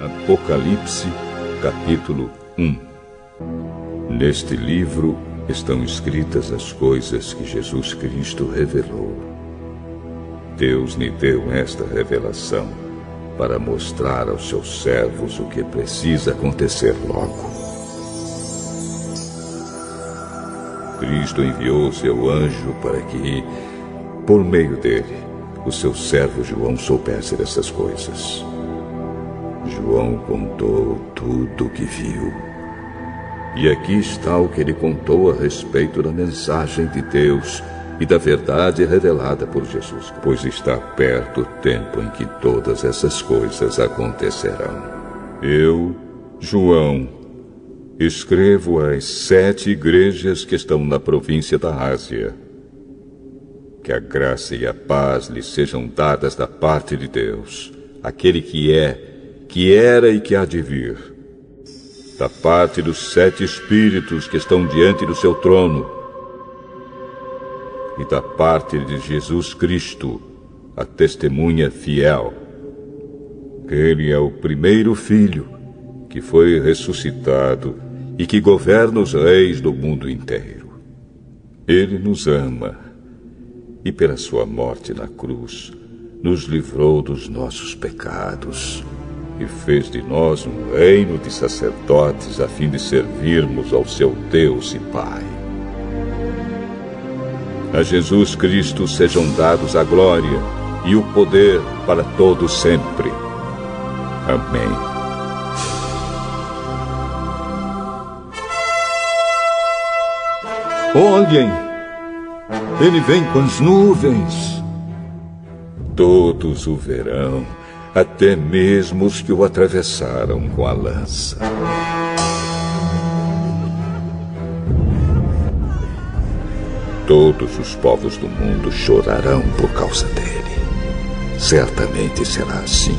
Apocalipse, capítulo 1. Neste livro estão escritas as coisas que Jesus Cristo revelou. Deus lhe deu esta revelação para mostrar aos seus servos o que precisa acontecer logo. Cristo enviou seu anjo para que, por meio dele, o seu servo João soubesse dessas coisas. João contou tudo o que viu. E aqui está o que ele contou a respeito da mensagem de Deus e da verdade revelada por Jesus, pois está perto o tempo em que todas essas coisas acontecerão. Eu, João, escrevo às 7 igrejas que estão na província da Ásia. Que a graça e a paz lhes sejam dadas da parte de Deus, aquele que é, que era e que há de vir, da parte dos 7 espíritos que estão diante do seu trono, e da parte de Jesus Cristo, a testemunha fiel. Ele é o primeiro filho que foi ressuscitado e que governa os reis do mundo inteiro. Ele nos ama e, pela sua morte na cruz, nos livrou dos nossos pecados e fez de nós um reino de sacerdotes a fim de servirmos ao seu Deus e Pai. A Jesus Cristo sejam dados a glória e o poder para todos sempre. Amém. Olhem! Ele vem com as nuvens. Todos o verão, até mesmo os que o atravessaram com a lança. Todos os povos do mundo chorarão por causa dele. Certamente será assim.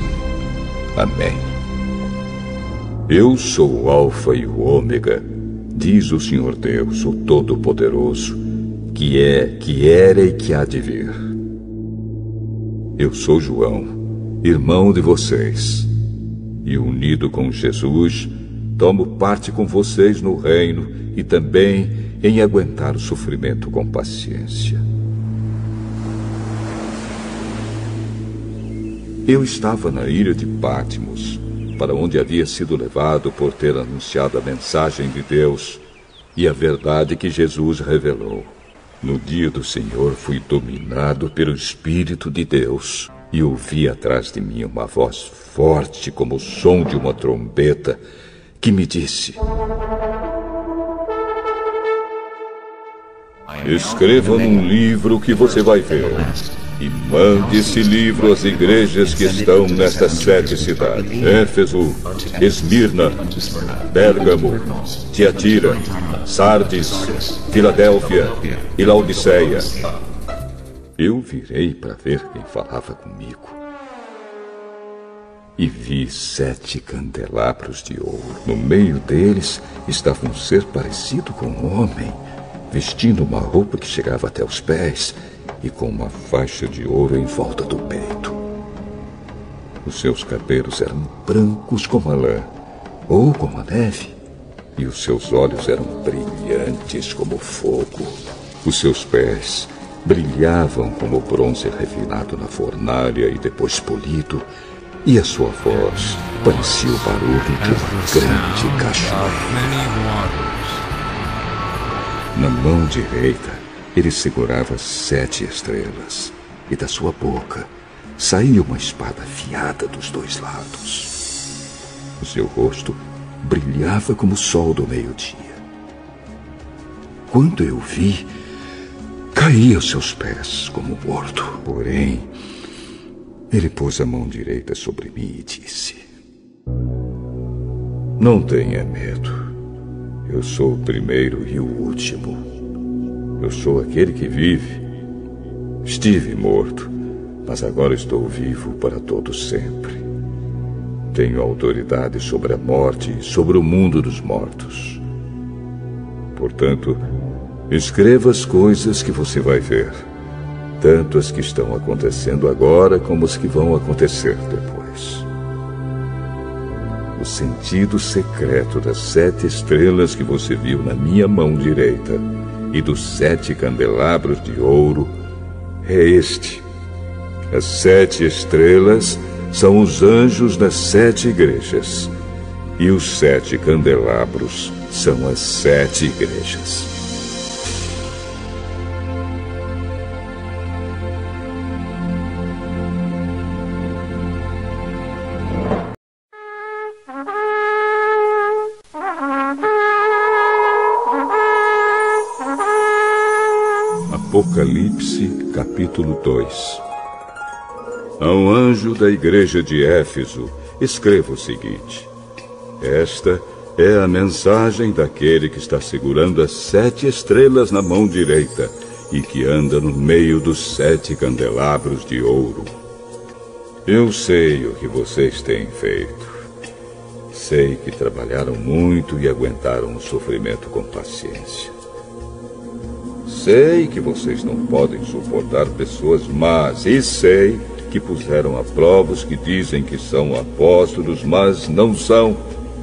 Amém. Eu sou o Alfa e o Ômega, diz o Senhor Deus, o Todo-Poderoso, que é, que era e que há de vir. Eu sou João, irmão de vocês, e unido com Jesus, tomo parte com vocês no reino e também em aguentar o sofrimento com paciência. Eu estava na ilha de Patmos, para onde havia sido levado por ter anunciado a mensagem de Deus e a verdade que Jesus revelou. No dia do Senhor fui dominado pelo Espírito de Deus e ouvi atrás de mim uma voz forte como o som de uma trombeta que me disse: escreva num livro que você vai ver e mande esse livro às igrejas que estão nestas 7 cidades: Éfeso, Esmirna, Pérgamo, Tiatira, Sardes, Filadélfia e Laodiceia. Eu virei para ver quem falava comigo e vi 7 candelabros de ouro. No meio deles estava um ser parecido com um homem, vestindo uma roupa que chegava até os pés e com uma faixa de ouro em volta do peito. Os seus cabelos eram brancos como a lã, ou como a neve, e os seus olhos eram brilhantes como fogo. Os seus pés brilhavam como bronze refinado na fornalha e depois polido, e a sua voz parecia o barulho de uma grande cachoeira. Na mão direita, ele segurava 7 estrelas, e da sua boca saía uma espada afiada dos 2 lados. O seu rosto brilhava como o sol do meio-dia. Quando eu vi, caí aos seus pés como morto. Porém, ele pôs a mão direita sobre mim e disse: não tenha medo. Eu sou o primeiro e o último. Eu sou aquele que vive. Estive morto, mas agora estou vivo para todo sempre. Tenho autoridade sobre a morte e sobre o mundo dos mortos. Portanto, escreva as coisas que você vai ver, tanto as que estão acontecendo agora como as que vão acontecer depois. o sentido secreto das 7 estrelas que você viu na minha mão direita e dos 7 candelabros de ouro é este. As 7 estrelas são os anjos das 7 igrejas, e os 7 candelabros são as 7 igrejas. Apocalipse, capítulo 2. Ao anjo da igreja de Éfeso, escreva o seguinte: esta é a mensagem daquele que está segurando as 7 estrelas na mão direita e que anda no meio dos 7 candelabros de ouro. Eu sei o que vocês têm feito. Sei que trabalharam muito e aguentaram o sofrimento com paciência. Sei que vocês não podem suportar pessoas más, e sei que puseram a prova os que dizem que são apóstolos, mas não são.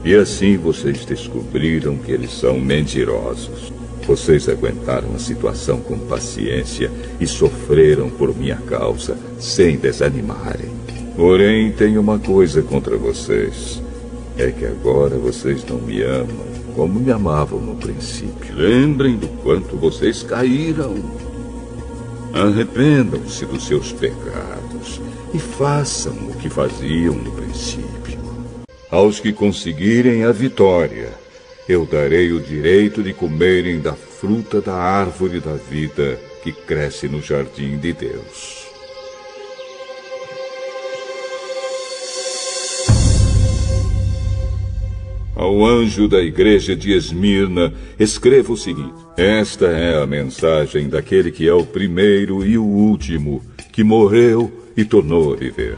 E assim vocês descobriram que eles são mentirosos. Vocês aguentaram a situação com paciência e sofreram por minha causa, sem desanimarem. Porém, tenho uma coisa contra vocês. É que agora vocês não me amam como me amavam no princípio. Lembrem do quanto vocês caíram. Arrependam-se dos seus pecados e façam o que faziam no princípio. Aos que conseguirem a vitória, eu darei o direito de comerem da fruta da árvore da vida que cresce no jardim de Deus. Ao anjo da igreja de Esmirna, escreva o seguinte: esta é a mensagem daquele que é o primeiro e o último, que morreu e tornou a viver.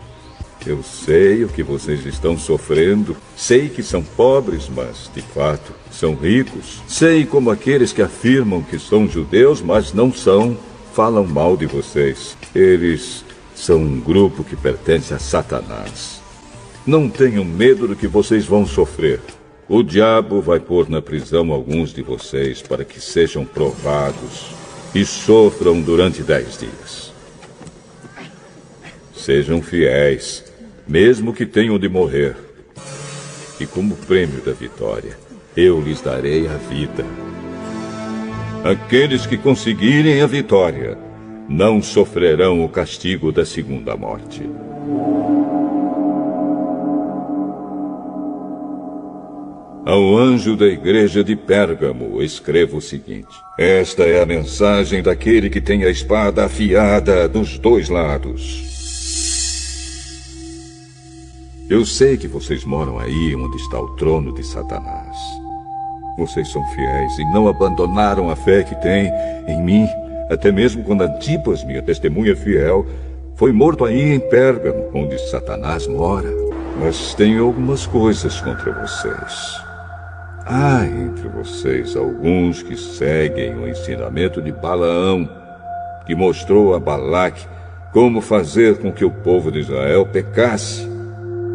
Eu sei o que vocês estão sofrendo. Sei que são pobres, mas, de fato, são ricos. Sei como aqueles que afirmam que são judeus, mas não são, falam mal de vocês. Eles são um grupo que pertence a Satanás. Não tenham medo do que vocês vão sofrer. O diabo vai pôr na prisão alguns de vocês para que sejam provados e sofram durante 10 dias. Sejam fiéis, mesmo que tenham de morrer. E como prêmio da vitória, eu lhes darei a vida. Aqueles que conseguirem a vitória não sofrerão o castigo da segunda morte. Ao anjo da igreja de Pérgamo, escreva o seguinte: esta é a mensagem daquele que tem a espada afiada dos 2 lados. Eu sei que vocês moram aí onde está o trono de Satanás. Vocês são fiéis e não abandonaram a fé que têm em mim, até mesmo quando Antipas, minha testemunha fiel, foi morto aí em Pérgamo, onde Satanás mora. Mas tenho algumas coisas contra vocês. Há entre vocês alguns que seguem o ensinamento de Balaão, que mostrou a Balaque como fazer com que o povo de Israel pecasse,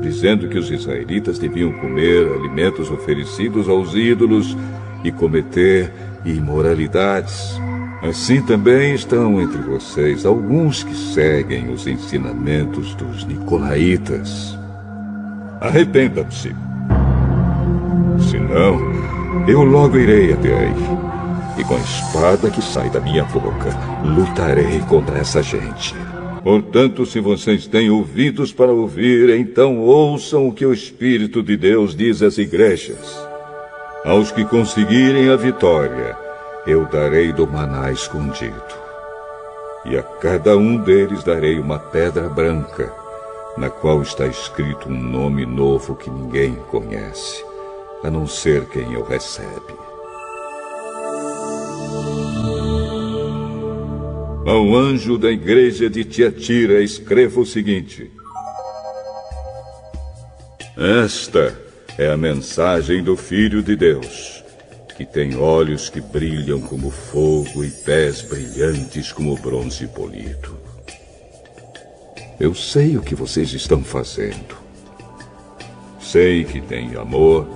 dizendo que os israelitas deviam comer alimentos oferecidos aos ídolos e cometer imoralidades. Assim também estão entre vocês alguns que seguem os ensinamentos dos nicolaítas. Arrependam-se. Senão, eu logo irei até aí, e com a espada que sai da minha boca, lutarei contra essa gente. Portanto, se vocês têm ouvidos para ouvir, então ouçam o que o Espírito de Deus diz às igrejas. Aos que conseguirem a vitória, eu darei do maná escondido. E a cada um deles darei uma pedra branca, na qual está escrito um nome novo que ninguém conhece, a não ser quem o recebe. Ao anjo da igreja de Tiatira, escreva o seguinte: esta é a mensagem do Filho de Deus, que tem olhos que brilham como fogo e pés brilhantes como bronze polido. Eu sei o que vocês estão fazendo. sei que têm amor,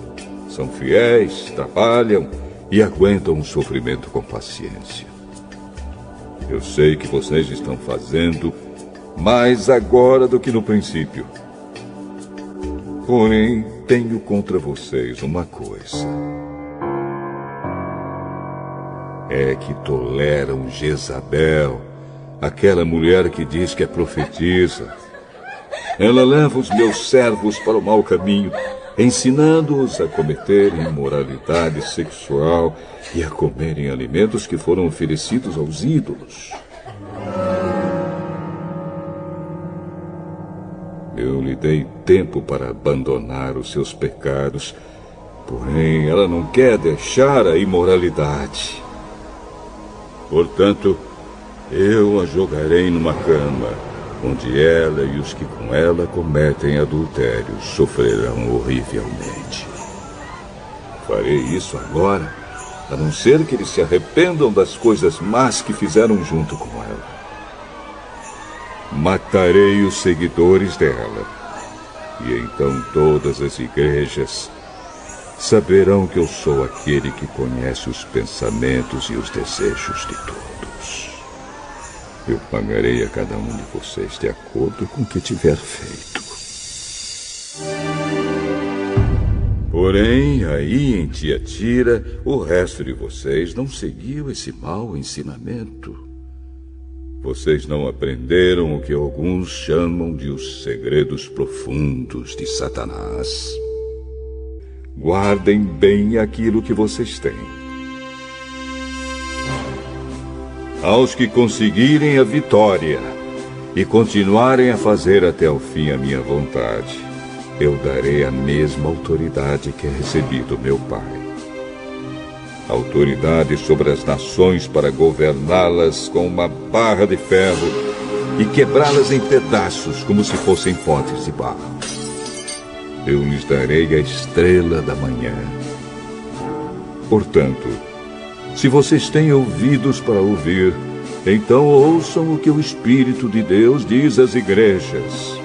são fiéis, trabalham e aguentam o sofrimento com paciência. Eu sei que vocês estão fazendo mais agora do que no princípio. Porém, tenho contra vocês uma coisa. É que toleram Jezabel, aquela mulher que diz que é profetisa. Ela leva os meus servos para o mau caminho, ensinando-os a cometer imoralidade sexual e a comerem alimentos que foram oferecidos aos ídolos. Eu lhe dei tempo para abandonar os seus pecados, porém ela não quer deixar a imoralidade. Portanto, eu a jogarei numa cama, onde ela e os que com ela cometem adultério sofrerão horrivelmente. Farei isso agora, a não ser que eles se arrependam das coisas más que fizeram junto com ela. Matarei os seguidores dela, e então todas as igrejas saberão que eu sou aquele que conhece os pensamentos e os desejos de todos. Eu pagarei a cada um de vocês de acordo com o que tiver feito. Porém, aí em Tiatira, o resto de vocês não seguiu esse mau ensinamento. Vocês não aprenderam o que alguns chamam de os segredos profundos de Satanás. Guardem bem aquilo que vocês têm. Aos que conseguirem a vitória e continuarem a fazer até o fim a minha vontade, eu darei a mesma autoridade que recebi do meu Pai. Autoridade sobre as nações para governá-las com uma barra de ferro e quebrá-las em pedaços como se fossem potes de barro. Eu lhes darei a estrela da manhã. Portanto, se vocês têm ouvidos para ouvir, então ouçam o que o Espírito de Deus diz às igrejas.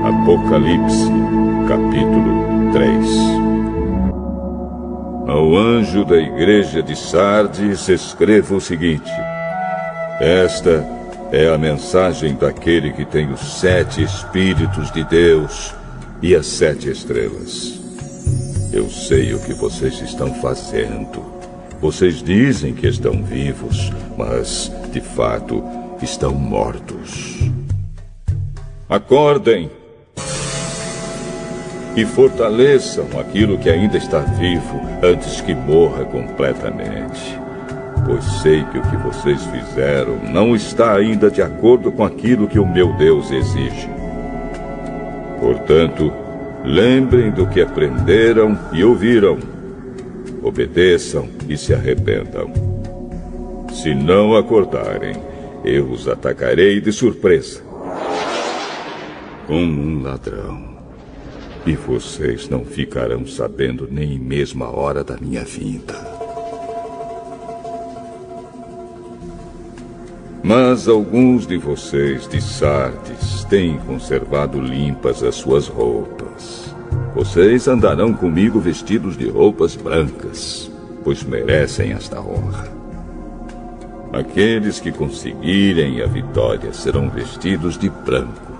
Apocalipse, capítulo 3. Ao anjo da igreja de Sardes escreva o seguinte: esta é a mensagem daquele que tem os 7 Espíritos de Deus e as 7 estrelas. Eu sei o que vocês estão fazendo. Vocês dizem que estão vivos, mas, de fato, estão mortos. Acordem e fortaleçam aquilo que ainda está vivo antes que morra completamente. Pois sei que o que vocês fizeram não está ainda de acordo com aquilo que o meu Deus exige. Portanto, lembrem do que aprenderam e ouviram. Obedeçam e se arrependam. Se não acordarem, eu os atacarei de surpresa, como um ladrão. E vocês não ficarão sabendo nem mesmo a hora da minha vinda. Mas alguns de vocês de Sardes têm conservado limpas as suas roupas. Vocês andarão comigo vestidos de roupas brancas, pois merecem esta honra. Aqueles que conseguirem a vitória serão vestidos de branco.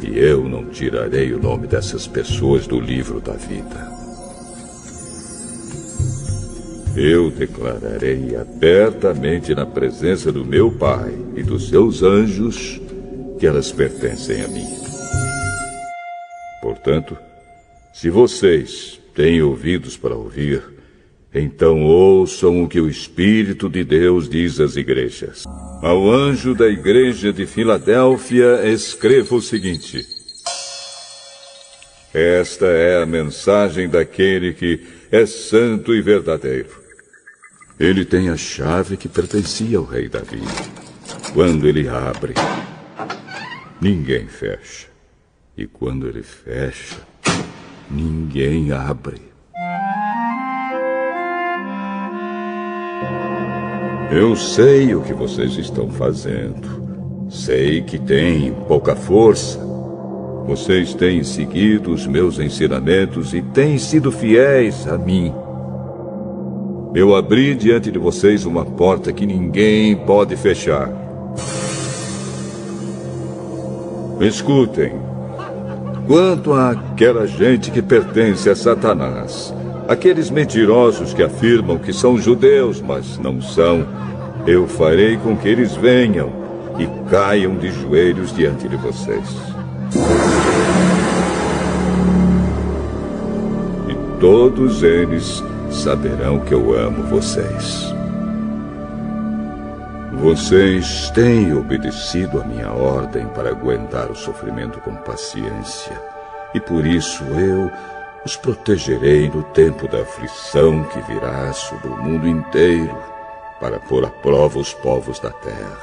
E eu não tirarei o nome dessas pessoas do livro da vida. Eu declararei abertamente na presença do meu Pai e dos seus anjos que elas pertencem a mim. Portanto, se vocês têm ouvidos para ouvir, então ouçam o que o Espírito de Deus diz às igrejas. Ao anjo da igreja de Filadélfia, escreva o seguinte: esta é a mensagem daquele que é santo e verdadeiro. Ele tem a chave que pertencia ao rei Davi. Quando ele abre, ninguém fecha. E quando ele fecha, ninguém abre. Eu sei o que vocês estão fazendo. Sei que têm pouca força. Vocês têm seguido os meus ensinamentos e têm sido fiéis a mim. Eu abri diante de vocês uma porta que ninguém pode fechar. Escutem. Quanto àquela gente que pertence a Satanás, aqueles mentirosos que afirmam que são judeus, mas não são, eu farei com que eles venham e caiam de joelhos diante de vocês. E todos eles saberão que eu amo vocês. Vocês têm obedecido a minha ordem para aguentar o sofrimento com paciência. E por isso eu os protegerei no tempo da aflição que virá sobre o mundo inteiro, para pôr à prova os povos da terra.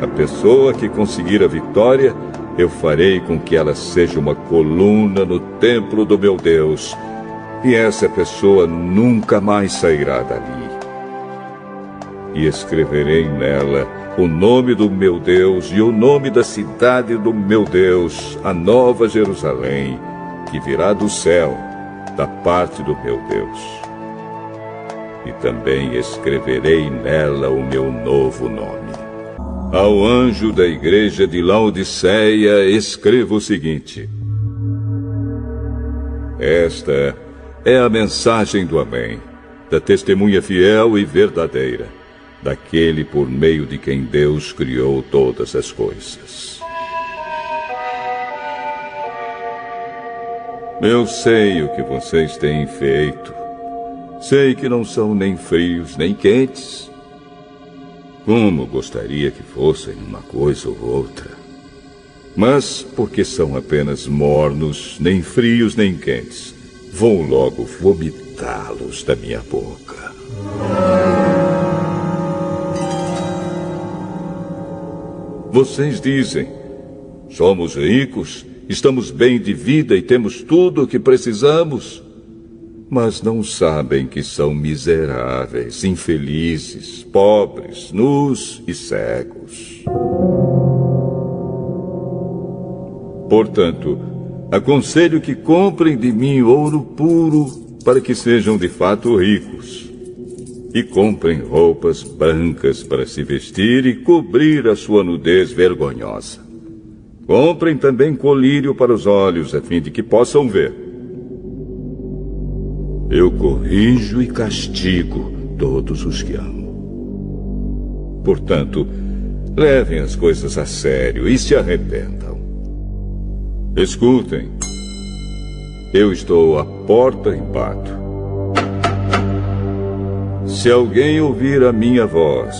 A pessoa que conseguir a vitória, eu farei com que ela seja uma coluna no templo do meu Deus, e essa pessoa nunca mais sairá dali. E escreverei nela o nome do meu Deus e o nome da cidade do meu Deus, a Nova Jerusalém, que virá do céu, da parte do meu Deus. E também escreverei nela o meu novo nome. Ao anjo da igreja de Laodiceia, escreva o seguinte: esta é a mensagem do Amém, da testemunha fiel e verdadeira, daquele por meio de quem Deus criou todas as coisas. Eu sei o que vocês têm feito. Sei que não são nem frios nem quentes. Como gostaria que fossem uma coisa ou outra. Mas, porque são apenas mornos, nem frios nem quentes, vou logo vomitá-los da minha boca. Vocês dizem: somos ricos, estamos bem de vida e temos tudo o que precisamos. Mas não sabem que são miseráveis, infelizes, pobres, nus e cegos. Portanto, aconselho que comprem de mim ouro puro para que sejam de fato ricos. E comprem roupas brancas para se vestir e cobrir a sua nudez vergonhosa. Comprem também colírio para os olhos, a fim de que possam ver. Eu corrijo e castigo todos os que amo. Portanto, levem as coisas a sério e se arrependam. Escutem. Eu estou à porta e bato. Se alguém ouvir a minha voz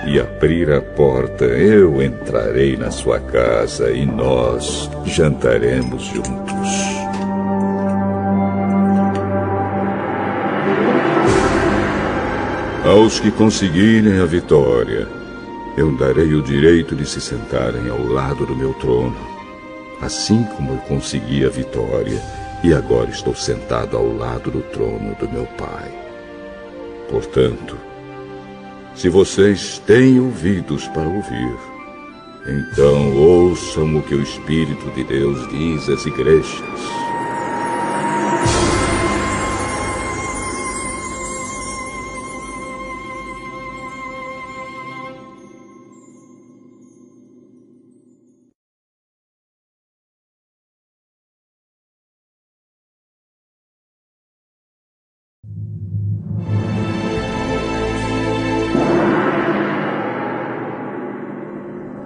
e abrir a porta, eu entrarei na sua casa e nós jantaremos juntos. Aos que conseguirem a vitória, eu darei o direito de se sentarem ao lado do meu trono, assim como eu consegui a vitória e agora estou sentado ao lado do trono do meu Pai. Portanto, se vocês têm ouvidos para ouvir, então ouçam o que o Espírito de Deus diz às igrejas.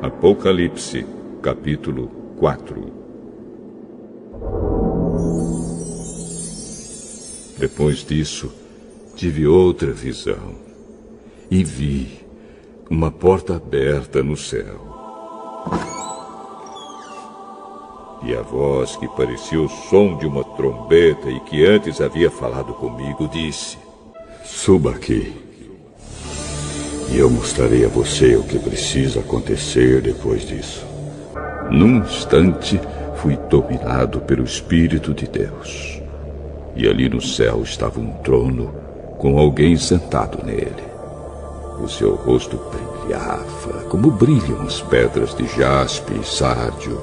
Apocalipse, capítulo 4. Depois disso, tive outra visão e vi uma porta aberta no céu. E a voz que parecia o som de uma trombeta e que antes havia falado comigo disse: suba aqui. E eu mostrarei a você o que precisa acontecer depois disso. Num instante, fui dominado pelo Espírito de Deus. E ali no céu estava um trono com alguém sentado nele. O seu rosto brilhava como brilham as pedras de jaspe e sárdio,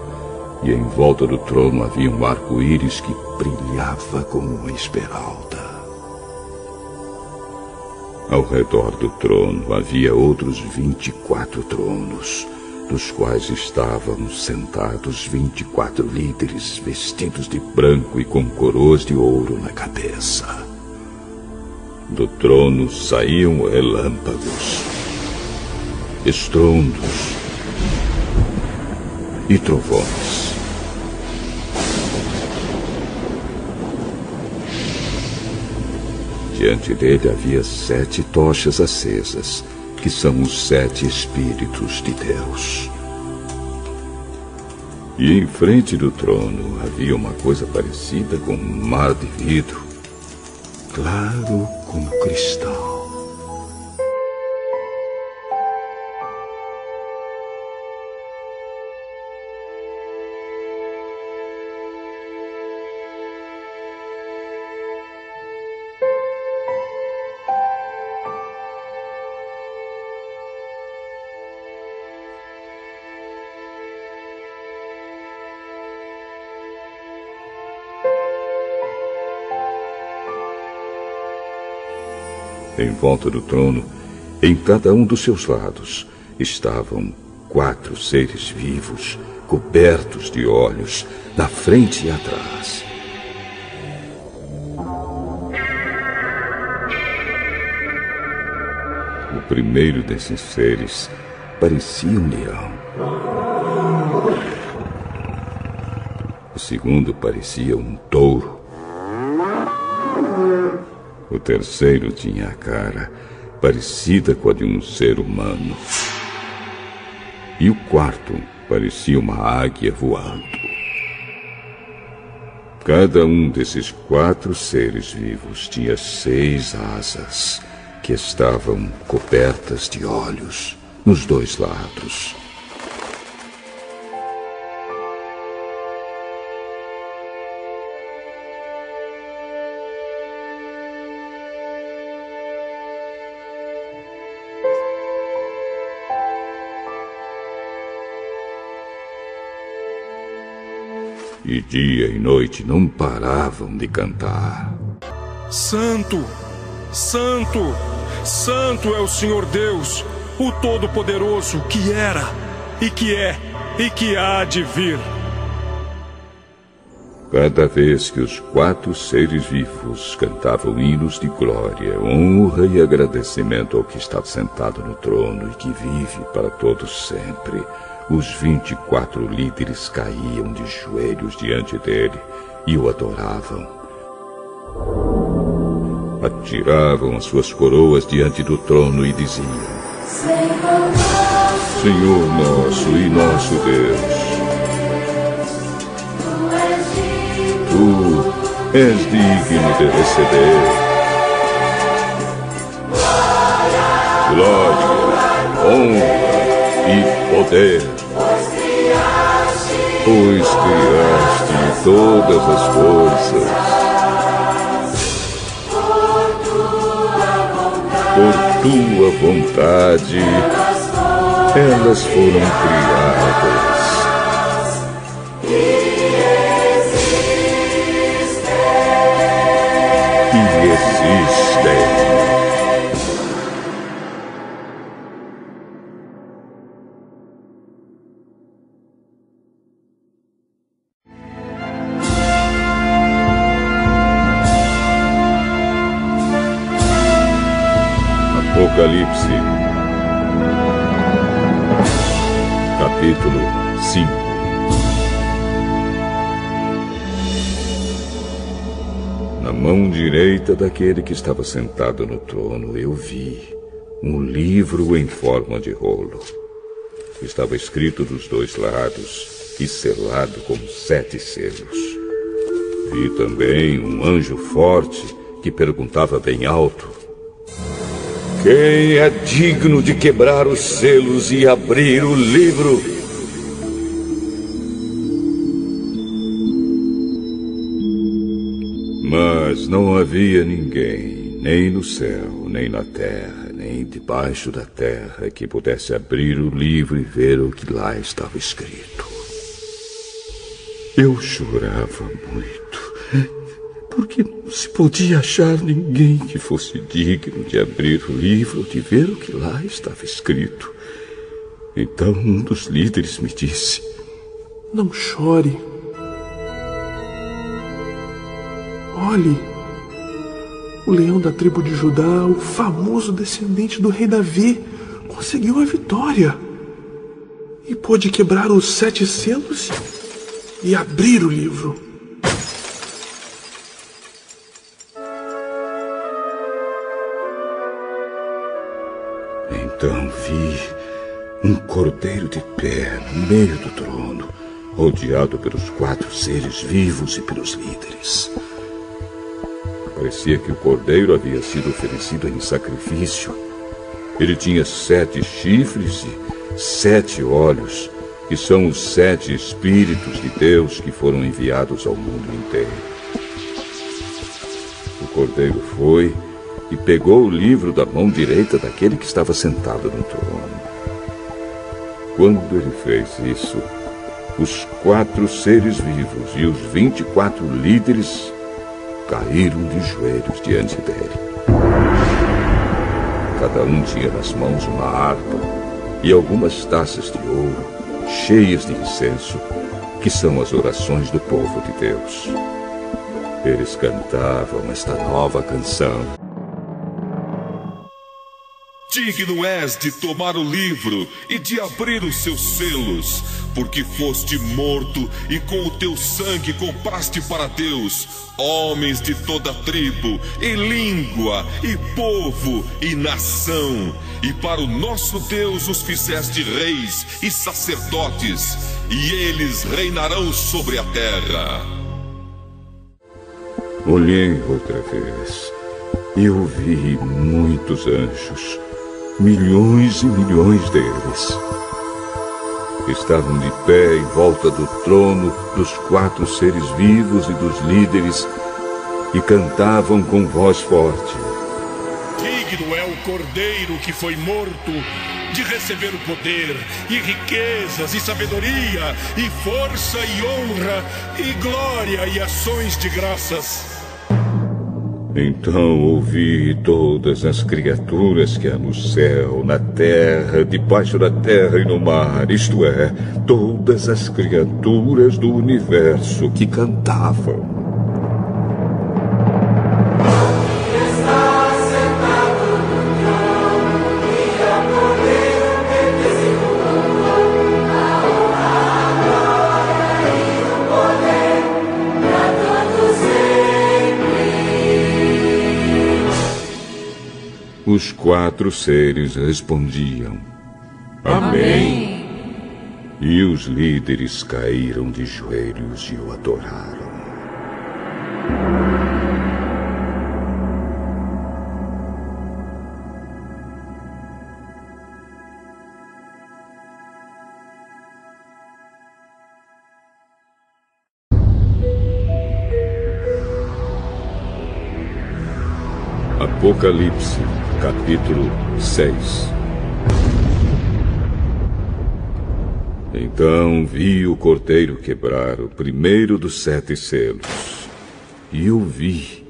e em volta do trono havia um arco-íris que brilhava como uma esmeralda. Ao redor do trono havia outros 24 tronos, nos quais estavam sentados 24 líderes vestidos de branco e com coroas de ouro na cabeça. Do trono saíam relâmpagos, estrondos e trovões. Diante dele havia 7 tochas acesas, que são os 7 Espíritos de Deus. E em frente do trono havia uma coisa parecida com um mar de vidro, claro como cristal. Em volta do trono, em cada um dos seus lados, estavam 4 seres vivos, cobertos de olhos, na frente e atrás. O primeiro desses seres parecia um leão. O segundo parecia um touro. O terceiro tinha a cara parecida com a de um ser humano. E o quarto parecia uma águia voando. Cada um desses 4 seres vivos tinha 6 asas, que estavam cobertas de olhos nos 2 lados. E dia e noite não paravam de cantar. Santo, Santo, Santo é o Senhor Deus, o Todo-Poderoso, que era, e que é, e que há de vir. Cada vez que os 4 seres vivos cantavam hinos de glória, honra e agradecimento ao que está sentado no trono e que vive para todos sempre, os 24 líderes caíam de joelhos diante dele e o adoravam. Atiravam as suas coroas diante do trono e diziam: Senhor nosso e nosso Deus, Tu és digno de receber glória, honra e poder, pois criaste todas as coisas por tua vontade, elas foram criadas e existem. Apocalipse, capítulo 5. Na mão direita daquele que estava sentado no trono, eu vi um livro em forma de rolo. Estava escrito dos 2 lados e selado com 7 selos. Vi também um anjo forte que perguntava bem alto: Quem é digno de quebrar os selos e abrir o livro? Mas não havia ninguém, nem no céu, nem na terra, nem debaixo da terra, que pudesse abrir o livro e ver o que lá estava escrito. Eu chorava muito, porque não se podia achar ninguém que fosse digno de abrir o livro, de ver o que lá estava escrito. Então um dos líderes me disse: Não chore. Olhe, o leão da tribo de Judá, o famoso descendente do rei Davi, conseguiu a vitória e pôde quebrar os 7 selos e abrir o livro. Então vi um cordeiro de pé no meio do trono, rodeado pelos 4 seres vivos e pelos líderes. Parecia que o cordeiro havia sido oferecido em sacrifício. Ele tinha 7 chifres e 7 olhos, que são os 7 Espíritos de Deus que foram enviados ao mundo inteiro. O cordeiro foi e pegou o livro da mão direita daquele que estava sentado no trono. Quando ele fez isso, os 4 seres vivos e os 24 líderes caíram de joelhos diante dele. Cada um tinha nas mãos uma harpa e algumas taças de ouro cheias de incenso, que são as orações do povo de Deus. Eles cantavam esta nova canção: Digno és de tomar o livro e de abrir os seus selos, porque foste morto e com o teu sangue compraste para Deus homens de toda tribo, e língua, e povo, e nação. E para o nosso Deus os fizeste reis e sacerdotes, e eles reinarão sobre a terra. Olhei outra vez e ouvi muitos anjos, milhões e milhões deles. Estavam de pé em volta do trono dos 4 seres vivos e dos líderes e cantavam com voz forte: Digno é o cordeiro que foi morto de receber o poder, e riquezas, e sabedoria, e força, e honra, e glória, e ações de graças. Então ouvi todas as criaturas que há no céu, na terra, debaixo da terra e no mar, isto é, todas as criaturas do universo que cantavam. Os 4 seres respondiam: Amém. E os líderes caíram de joelhos e o adoraram. Apocalipse, capítulo 6. Então vi o cordeiro quebrar o primeiro dos 7 selos, e ouvi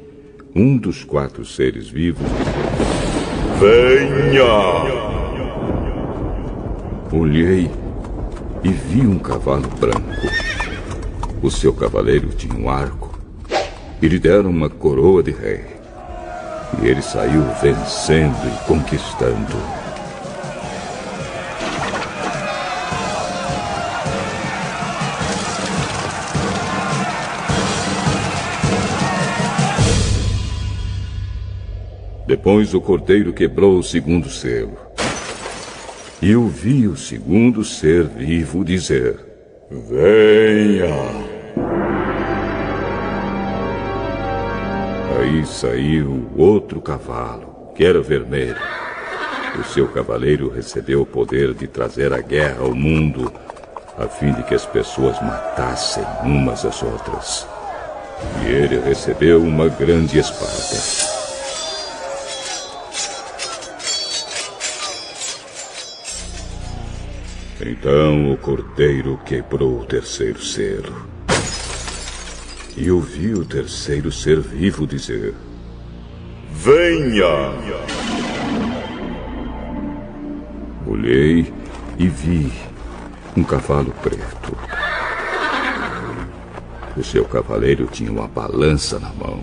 um dos 4 seres vivos dizer: Venha! Olhei e vi um cavalo branco. O seu cavaleiro tinha um arco, e lhe deram uma coroa de rei. E ele saiu vencendo e conquistando. Depois o cordeiro quebrou o 2º selo. E eu vi o 2º ser vivo dizer: Venha! Aí saiu outro cavalo, que era vermelho. O seu cavaleiro recebeu o poder de trazer a guerra ao mundo, a fim de que as pessoas matassem umas às outras. e ele recebeu uma grande espada. Então o cordeiro quebrou o terceiro selo. E ouvi o terceiro ser vivo dizer: venha! Olhei e vi um cavalo preto. O seu cavaleiro tinha uma balança na mão.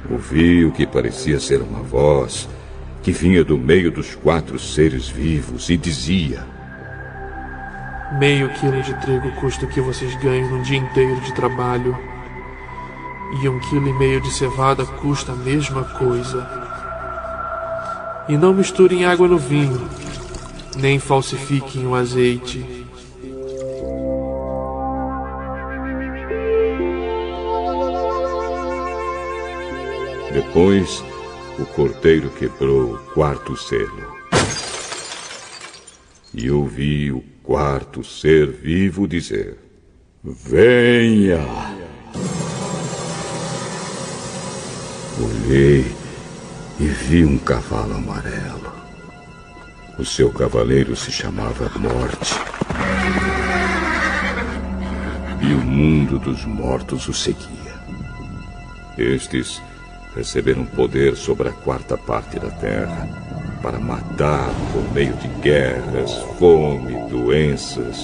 Ouvi o que parecia ser uma voz que vinha do meio dos 4 seres vivos e dizia: meio quilo de trigo custa o que vocês ganham num dia inteiro de trabalho. E 1,5 quilo de cevada custa a mesma coisa. E não misturem água no vinho, nem falsifiquem o azeite. Depois, o cordeiro quebrou o 4º selo. E ouvi o 4º ser vivo dizer: venha! Olhei e vi um cavalo amarelo. O seu cavaleiro se chamava Morte. E o mundo dos mortos o seguia. Estes receberam poder sobre a 4ª parte da terra para matar por meio de guerras, fome, doenças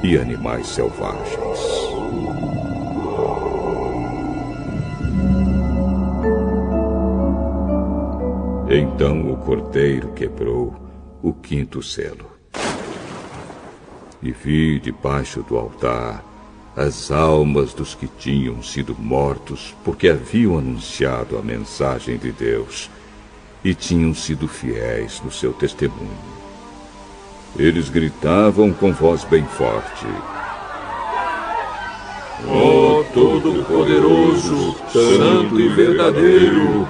e animais selvagens. Então o cordeiro quebrou o 5º selo. E vi debaixo do altar as almas dos que tinham sido mortos porque haviam anunciado a mensagem de Deus e tinham sido fiéis no seu testemunho. Eles gritavam com voz bem forte: ó Todo-Poderoso, Santo e Verdadeiro,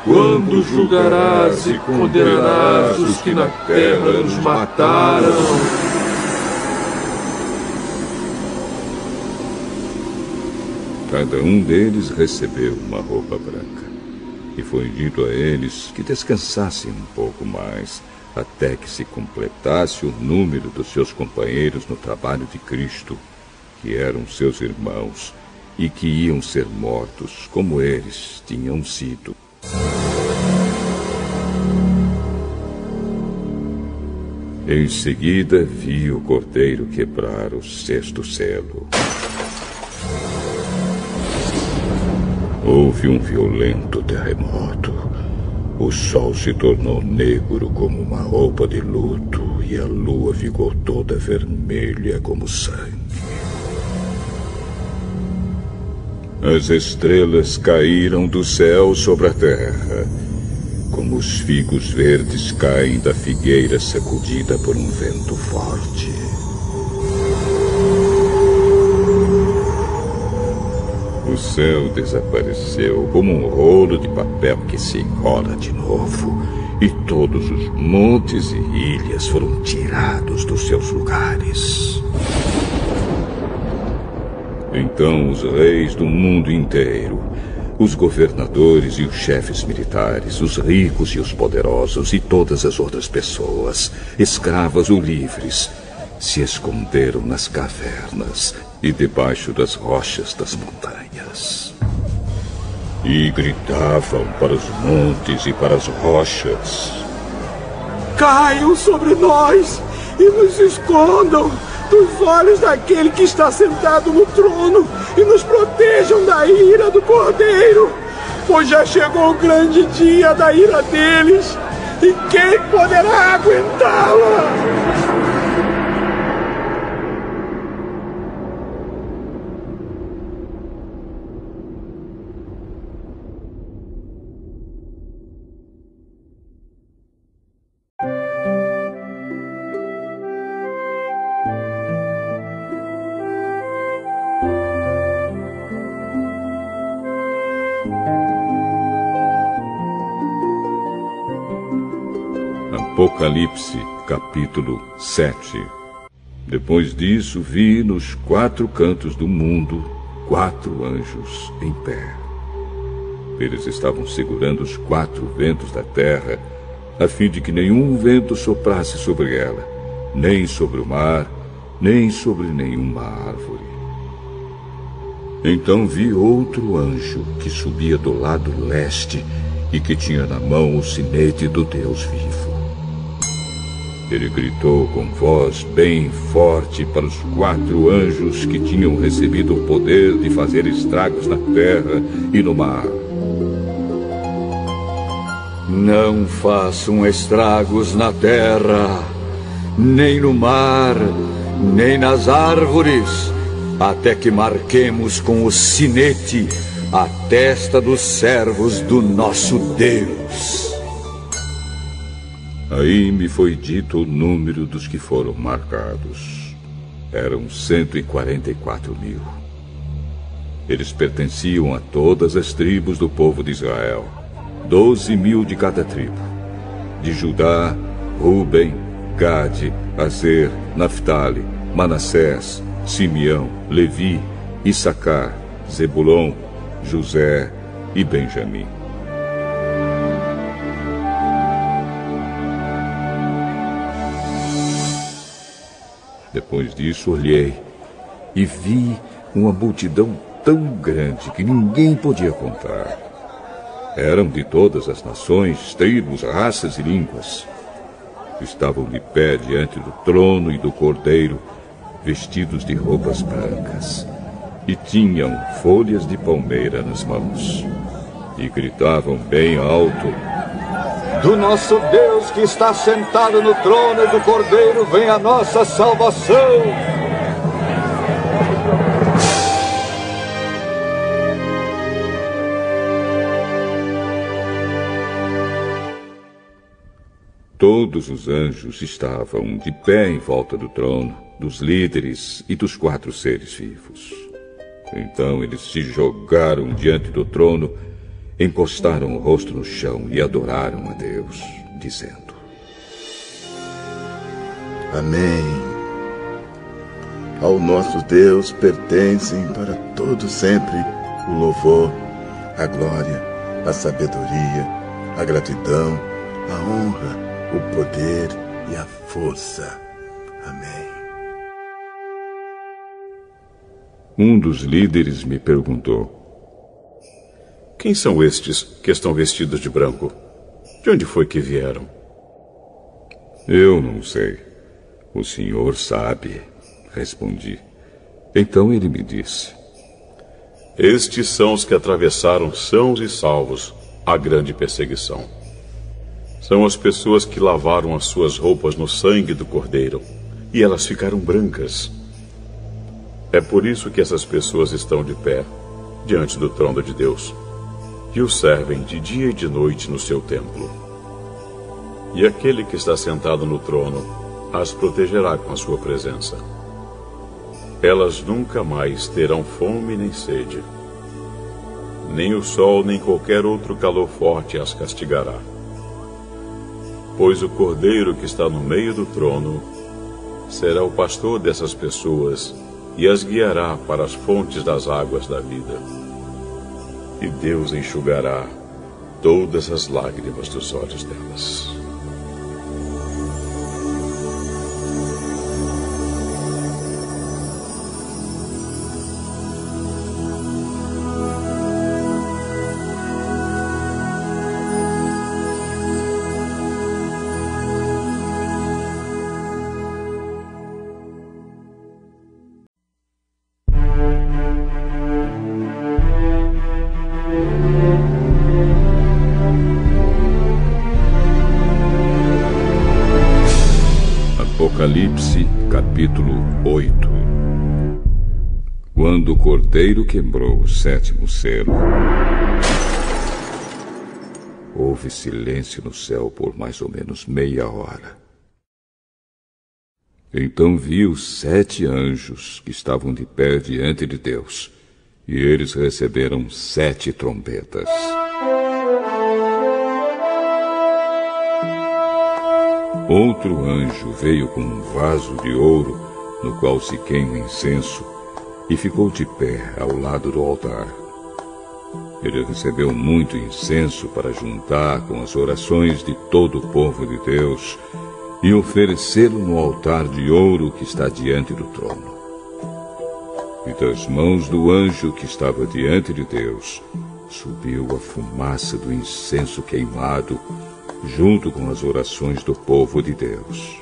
quando julgarás e condenarás os que na terra nos mataram? Cada um deles recebeu uma roupa branca, e foi dito a eles que descansassem um pouco mais, até que se completasse o número dos seus companheiros no trabalho de Cristo, que eram seus irmãos, e que iam ser mortos como eles tinham sido. Em seguida, vi o cordeiro quebrar o 6º selo. Houve um violento terremoto. O sol se tornou negro como uma roupa de luto e a lua ficou toda vermelha como sangue. As estrelas caíram do céu sobre a terra, como os figos verdes caem da figueira sacudida por um vento forte. O céu desapareceu como um rolo de papel que se enrola de novo, e todos os montes e ilhas foram tirados dos seus lugares. Então os reis do mundo inteiro, os governadores e os chefes militares, os ricos e os poderosos e todas as outras pessoas, escravas ou livres, se esconderam nas cavernas e debaixo das rochas das montanhas. E gritavam para os montes e para as rochas: caiam sobre nós e nos escondam dos olhos daquele que está sentado no trono e nos protejam da ira do Cordeiro, pois já chegou o grande dia da ira deles, e quem poderá aguentá-la? Apocalipse, capítulo 7. Depois disso, vi nos 4 cantos do mundo 4 anjos em pé. Eles estavam segurando os 4 ventos da terra, a fim de que nenhum vento soprasse sobre ela, nem sobre o mar, nem sobre nenhuma árvore. Então vi outro anjo que subia do lado leste e que tinha na mão o sinete do Deus vivo. Ele gritou com voz bem forte para os 4 anjos que tinham recebido o poder de fazer estragos na terra e no mar. Não façam estragos na terra, nem no mar, nem nas árvores, até que marquemos com o sinete a testa dos servos do nosso Deus. Aí me foi dito o número dos que foram marcados. Eram 144.000. Eles pertenciam a todas as tribos do povo de Israel, 12.000 de cada tribo. De Judá, Ruben, Gade, Aser, Naftali, Manassés, Simeão, Levi, Issacar, Zebulon, José e Benjamim. Depois disso olhei e vi uma multidão tão grande que ninguém podia contar. Eram de todas as nações, tribos, raças e línguas. Estavam de pé diante do trono e do Cordeiro, vestidos de roupas brancas, e tinham folhas de palmeira nas mãos. E gritavam bem alto: Do nosso Deus que está sentado no trono e do Cordeiro vem a nossa salvação. Todos os anjos estavam de pé em volta do trono, dos líderes e dos 4 seres vivos. Então eles se jogaram diante do trono, encostaram o rosto no chão e adoraram a Deus, dizendo: Amém. Ao nosso Deus pertencem para todo sempre o louvor, a glória, a sabedoria, a gratidão, a honra, o poder e a força. Amém. Um dos líderes me perguntou: Quem são estes que estão vestidos de branco? De onde foi que vieram? Eu não sei. O Senhor sabe, respondi. Então ele me disse: Estes são os que atravessaram sãos e salvos a grande perseguição. São as pessoas que lavaram as suas roupas no sangue do Cordeiro, e elas ficaram brancas. É por isso que essas pessoas estão de pé diante do trono de Deus, e o servem de dia e de noite no seu templo. E aquele que está sentado no trono as protegerá com a sua presença. Elas nunca mais terão fome nem sede. Nem o sol nem qualquer outro calor forte as castigará. Pois o Cordeiro que está no meio do trono será o pastor dessas pessoas e as guiará para as fontes das águas da vida. E Deus enxugará todas as lágrimas dos olhos delas. Apocalipse, capítulo 8. Quando o Cordeiro quebrou o 7º selo, houve silêncio no céu por mais ou menos meia hora. Então vi os 7 anjos que estavam de pé diante de Deus, e eles receberam 7 trombetas. Outro anjo veio com um vaso de ouro, no qual se queima incenso, e ficou de pé ao lado do altar. Ele recebeu muito incenso para juntar com as orações de todo o povo de Deus e oferecê-lo no altar de ouro que está diante do trono. E das mãos do anjo que estava diante de Deus subiu a fumaça do incenso queimado, junto com as orações do povo de Deus.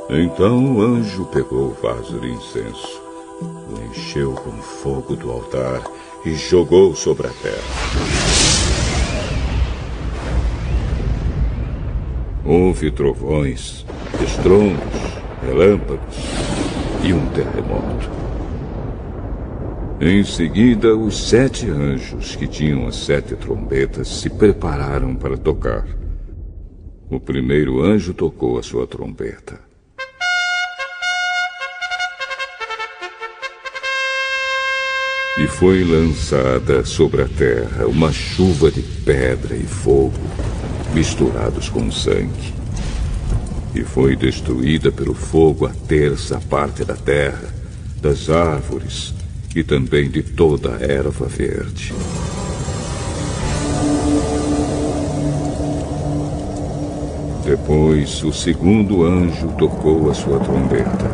Então o anjo pegou o vaso de incenso, o encheu com fogo do altar e jogou sobre a terra. Houve trovões, estrondos, relâmpagos e um terremoto. Em seguida, os 7 anjos que tinham as 7 trombetas se prepararam para tocar. O primeiro anjo tocou a sua trombeta. E foi lançada sobre a terra uma chuva de pedra e fogo, misturados com sangue. E foi destruída pelo fogo a terça parte da terra, das árvores e também de toda a erva verde. Depois, o segundo anjo tocou a sua trombeta.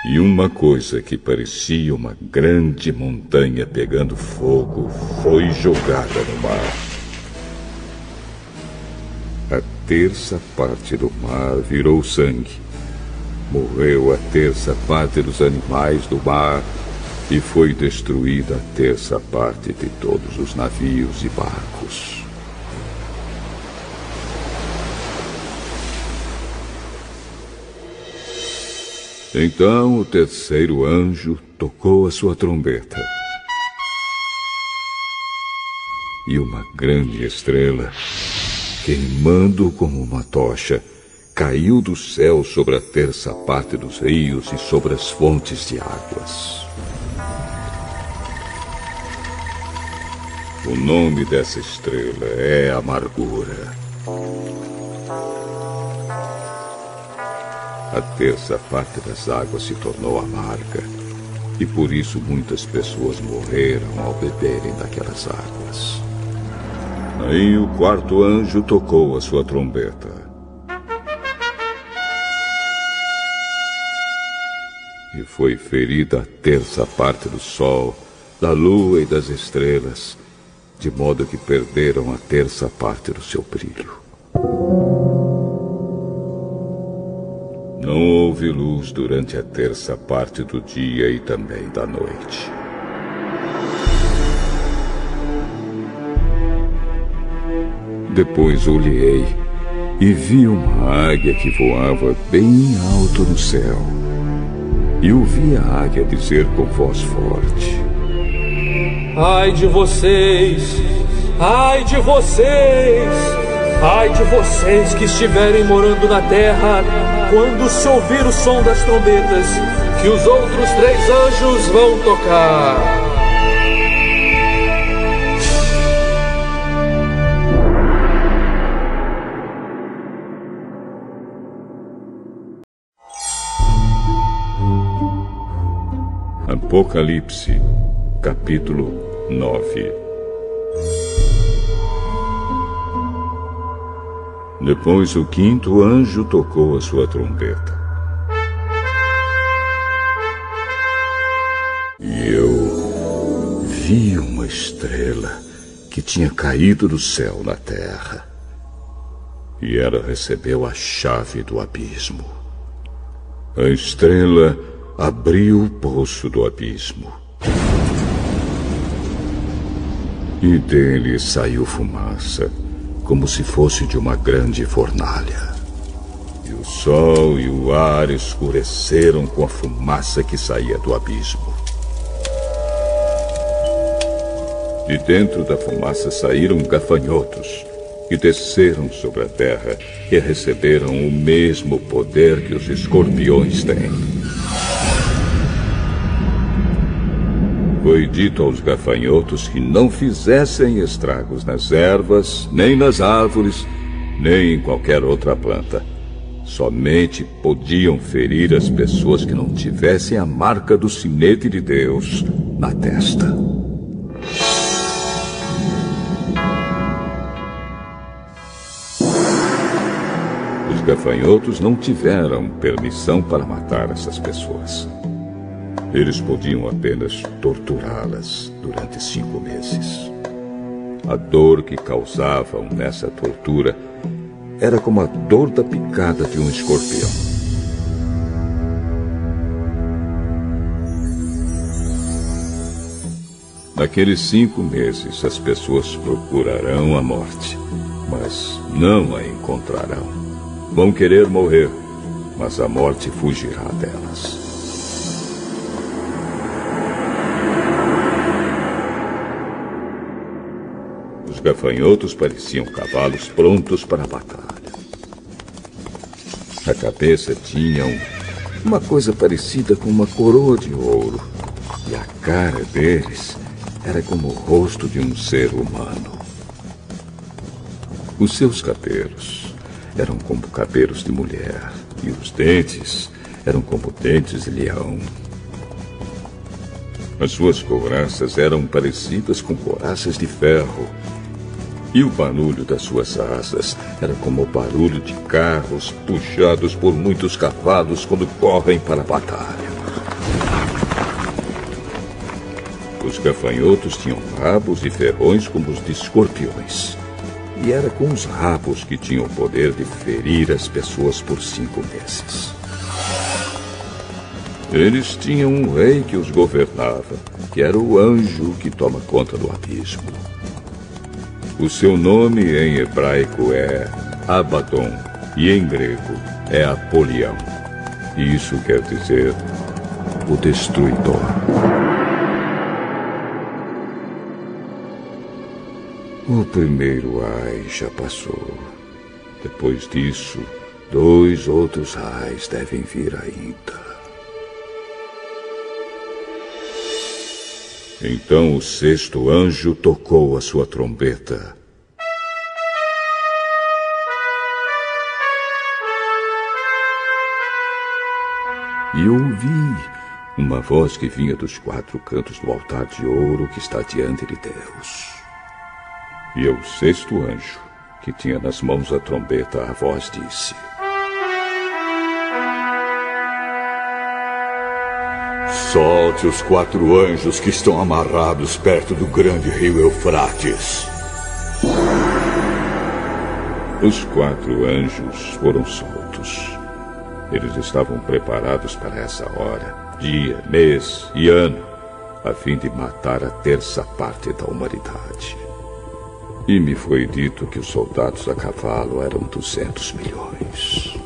E uma coisa que parecia uma grande montanha pegando fogo foi jogada no mar. A terça parte do mar virou sangue. Morreu a terça parte dos animais do mar e foi destruída a terça parte de todos os navios e barcos. Então o terceiro anjo tocou a sua trombeta. E uma grande estrela, queimando como uma tocha, caiu do céu sobre a terça parte dos rios e sobre as fontes de águas. O nome dessa estrela é Amargura. A terça parte das águas se tornou amarga, e por isso muitas pessoas morreram ao beberem daquelas águas. Aí o quarto anjo tocou a sua trombeta. E foi ferida a terça parte do sol, da lua e das estrelas, de modo que perderam a terça parte do seu brilho. Não houve luz durante a terça parte do dia e também da noite. Depois olhei e vi uma águia que voava bem alto no céu. E ouvi a águia dizer com voz forte: Ai de vocês! Ai de vocês! Ai de vocês que estiverem morando na terra, quando se ouvir o som das trombetas, que os outros 3 anjos vão tocar. Apocalipse, capítulo 9. Depois o quinto anjo tocou a sua trombeta. E eu vi uma estrela que tinha caído do céu na terra. E ela recebeu a chave do abismo. A estrela abriu o poço do abismo. E dele saiu fumaça, como se fosse de uma grande fornalha. E o sol e o ar escureceram com a fumaça que saía do abismo. De dentro da fumaça saíram gafanhotos, que desceram sobre a terra e receberam o mesmo poder que os escorpiões têm. Foi dito aos gafanhotos que não fizessem estragos nas ervas, nem nas árvores, nem em qualquer outra planta, Somente podiam ferir as pessoas que não tivessem a marca do sinete de Deus na testa. Os gafanhotos não tiveram permissão para matar essas pessoas. Eles podiam apenas torturá-las durante 5 meses. A dor que causavam nessa tortura era como a dor da picada de um escorpião. Naqueles 5 meses, as pessoas procurarão a morte, mas não a encontrarão. Vão querer morrer, mas a morte fugirá delas. Os gafanhotos pareciam cavalos prontos para a batalha. A cabeça tinha uma coisa parecida com uma coroa de ouro, e a cara deles era como o rosto de um ser humano. Os seus cabelos eram como cabelos de mulher, e os dentes eram como dentes de leão. As suas couraças eram parecidas com couraças de ferro, e o barulho das suas asas era como o barulho de carros puxados por muitos cavalos quando correm para a batalha. Os gafanhotos tinham rabos e ferrões como os de escorpiões. E era com os rabos que tinham o poder de ferir as pessoas por 5 meses. Eles tinham um rei que os governava, que era o anjo que toma conta do abismo. O seu nome em hebraico é Abaddon e em grego é Apolião. E isso quer dizer o destruidor. O primeiro ai já passou. Depois disso, 2 outros ais devem vir ainda. Então o 6º anjo tocou a sua trombeta. E ouvi uma voz que vinha dos 4 cantos do altar de ouro que está diante de Deus. E o 6º anjo, que tinha nas mãos a trombeta, a voz disse: Solte os 4 anjos que estão amarrados perto do grande rio Eufrates. Os 4 anjos foram soltos. Eles estavam preparados para essa hora, dia, mês e ano, a fim de matar a 1/3 parte da humanidade. E me foi dito que os soldados a cavalo eram 200 milhões.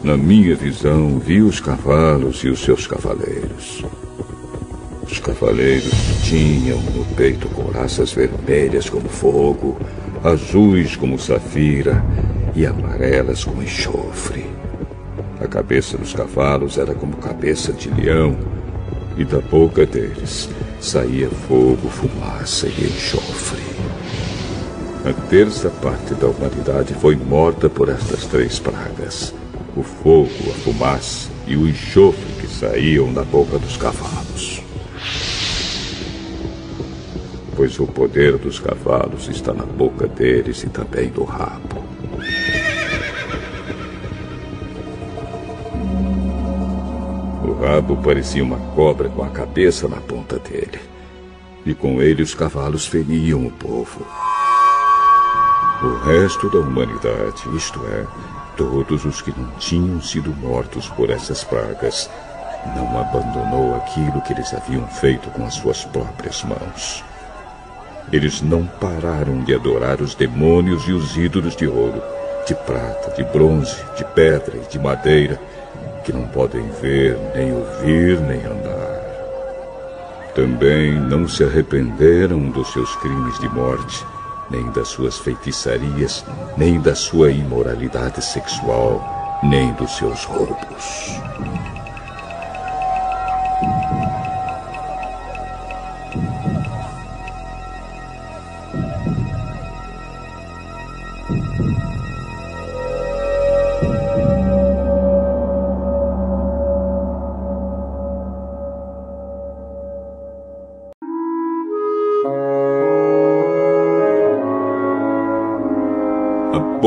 Na minha visão, vi os cavalos e os seus cavaleiros. Os cavaleiros tinham no peito couraças vermelhas como fogo, azuis como safira e amarelas como enxofre. A cabeça dos cavalos era como cabeça de leão, e da boca deles saía fogo, fumaça e enxofre. A 1/3 parte da humanidade foi morta por estas 3 pragas: o fogo, a fumaça e o enxofre que saíam da boca dos cavalos. Pois o poder dos cavalos está na boca deles e também no rabo. O rabo parecia uma cobra com a cabeça na ponta dele. E com ele os cavalos feriam o povo. O resto da humanidade, isto é, todos os que não tinham sido mortos por essas pragas, não abandonou aquilo que eles haviam feito com as suas próprias mãos. Eles não pararam de adorar os demônios e os ídolos de ouro, de prata, de bronze, de pedra e de madeira, que não podem ver, nem ouvir, nem andar. Também não se arrependeram dos seus crimes de morte, nem das suas feitiçarias, nem da sua imoralidade sexual, nem dos seus roubos.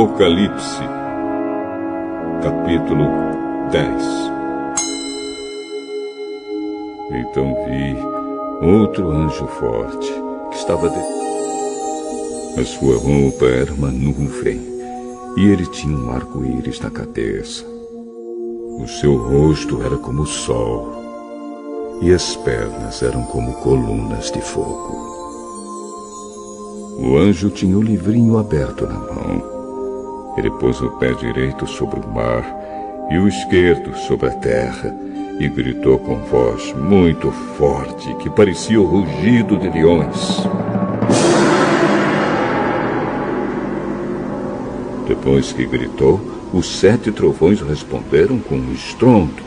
Apocalipse, capítulo 10. Então vi outro anjo forte, que estava A sua roupa era uma nuvem, e ele tinha um arco-íris na cabeça. O seu rosto era como o sol, e as pernas eram como colunas de fogo. O anjo tinha o livrinho aberto na mão. Ele pôs o pé direito sobre o mar e o esquerdo sobre a terra, e gritou com voz muito forte, que parecia o rugido de leões. Depois que gritou, os 7 trovões responderam com um estrondo.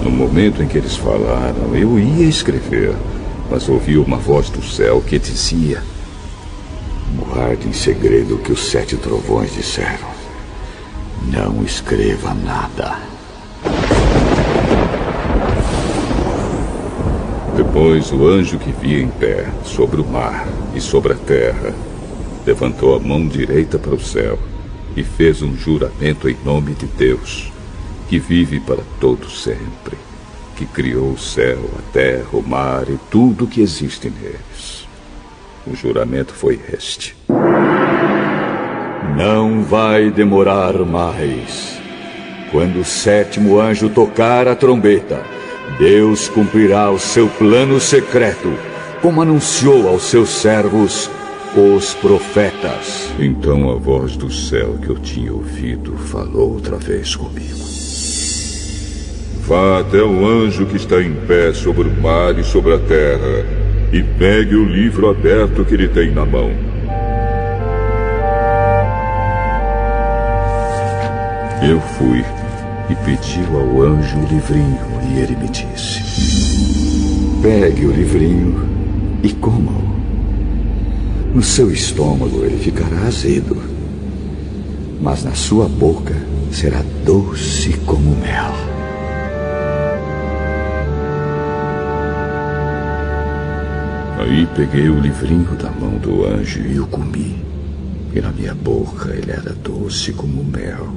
No momento em que eles falaram, eu ia escrever, mas ouvi uma voz do céu que dizia: guarde em segredo o que os 7 trovões disseram. Não escreva nada. Depois o anjo que via em pé sobre o mar e sobre a terra levantou a mão direita para o céu e fez um juramento em nome de Deus, que vive para todo sempre, que criou o céu, a terra, o mar e tudo o que existe neles. O juramento foi este: não vai demorar mais. Quando o 7º anjo tocar a trombeta, Deus cumprirá o seu plano secreto, como anunciou aos seus servos, os profetas. Então a voz do céu que eu tinha ouvido falou outra vez comigo. Vá até o anjo que está em pé sobre o mar e sobre a terra, e pegue o livro aberto que ele tem na mão. Eu fui e pedi ao anjo o livrinho, e ele me disse: pegue o livrinho e coma-o. No seu estômago ele ficará azedo, mas na sua boca será doce como mel. Aí peguei o livrinho da mão do anjo e o comi, e na minha boca ele era doce como mel.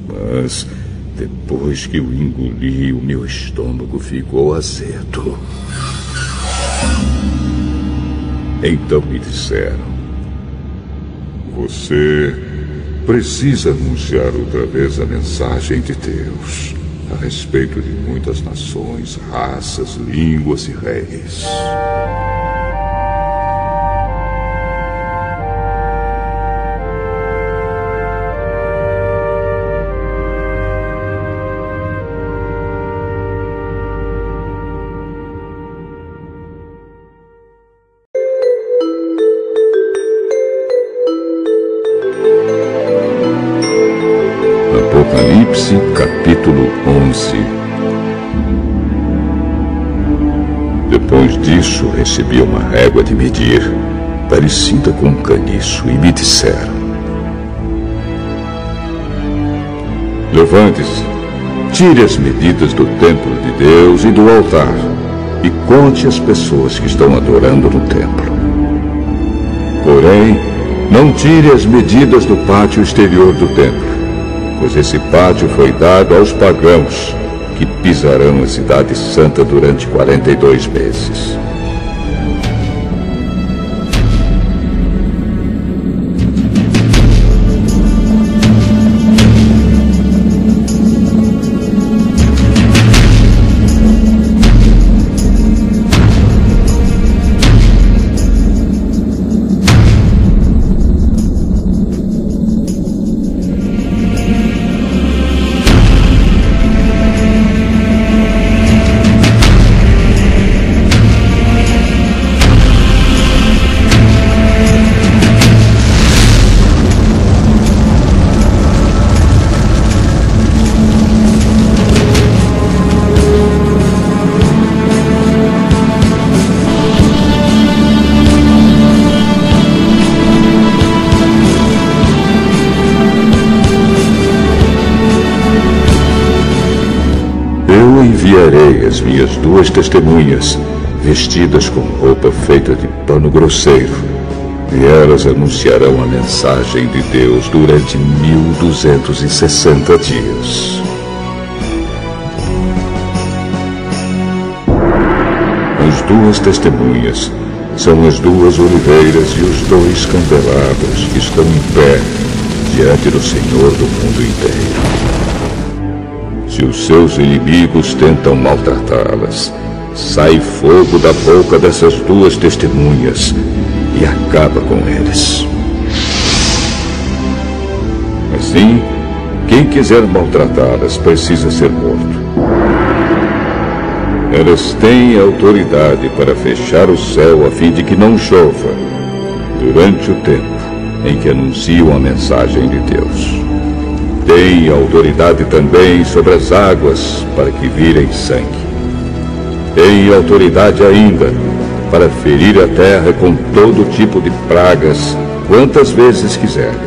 Mas depois que o engoli, o meu estômago ficou azedo. Então me disseram: você precisa anunciar outra vez a mensagem de Deus a respeito de muitas nações, raças, línguas e reis. Apocalipse, capítulo 11. Depois disso, recebi uma régua de medir, parecida com um caniço, e me disseram: levante-se, tire as medidas do templo de Deus e do altar, e conte as pessoas que estão adorando no templo. Porém, não tire as medidas do pátio exterior do templo, pois esse pátio foi dado aos pagãos, que pisarão a cidade santa durante 42 meses. Enviarei as minhas 2 testemunhas, vestidas com roupa feita de pano grosseiro, e elas anunciarão a mensagem de Deus durante 1260 dias. As duas testemunhas são as duas oliveiras e os dois candelabros que estão em pé diante do Senhor do mundo inteiro. Se os seus inimigos tentam maltratá-las, sai fogo da boca dessas duas testemunhas e acaba com eles. Assim, quem quiser maltratá-las precisa ser morto. Elas têm autoridade para fechar o céu a fim de que não chova durante o tempo em que anunciam a mensagem de Deus. Têm autoridade também sobre as águas para que virem sangue. Têm autoridade ainda para ferir a terra com todo tipo de pragas, quantas vezes quiserem.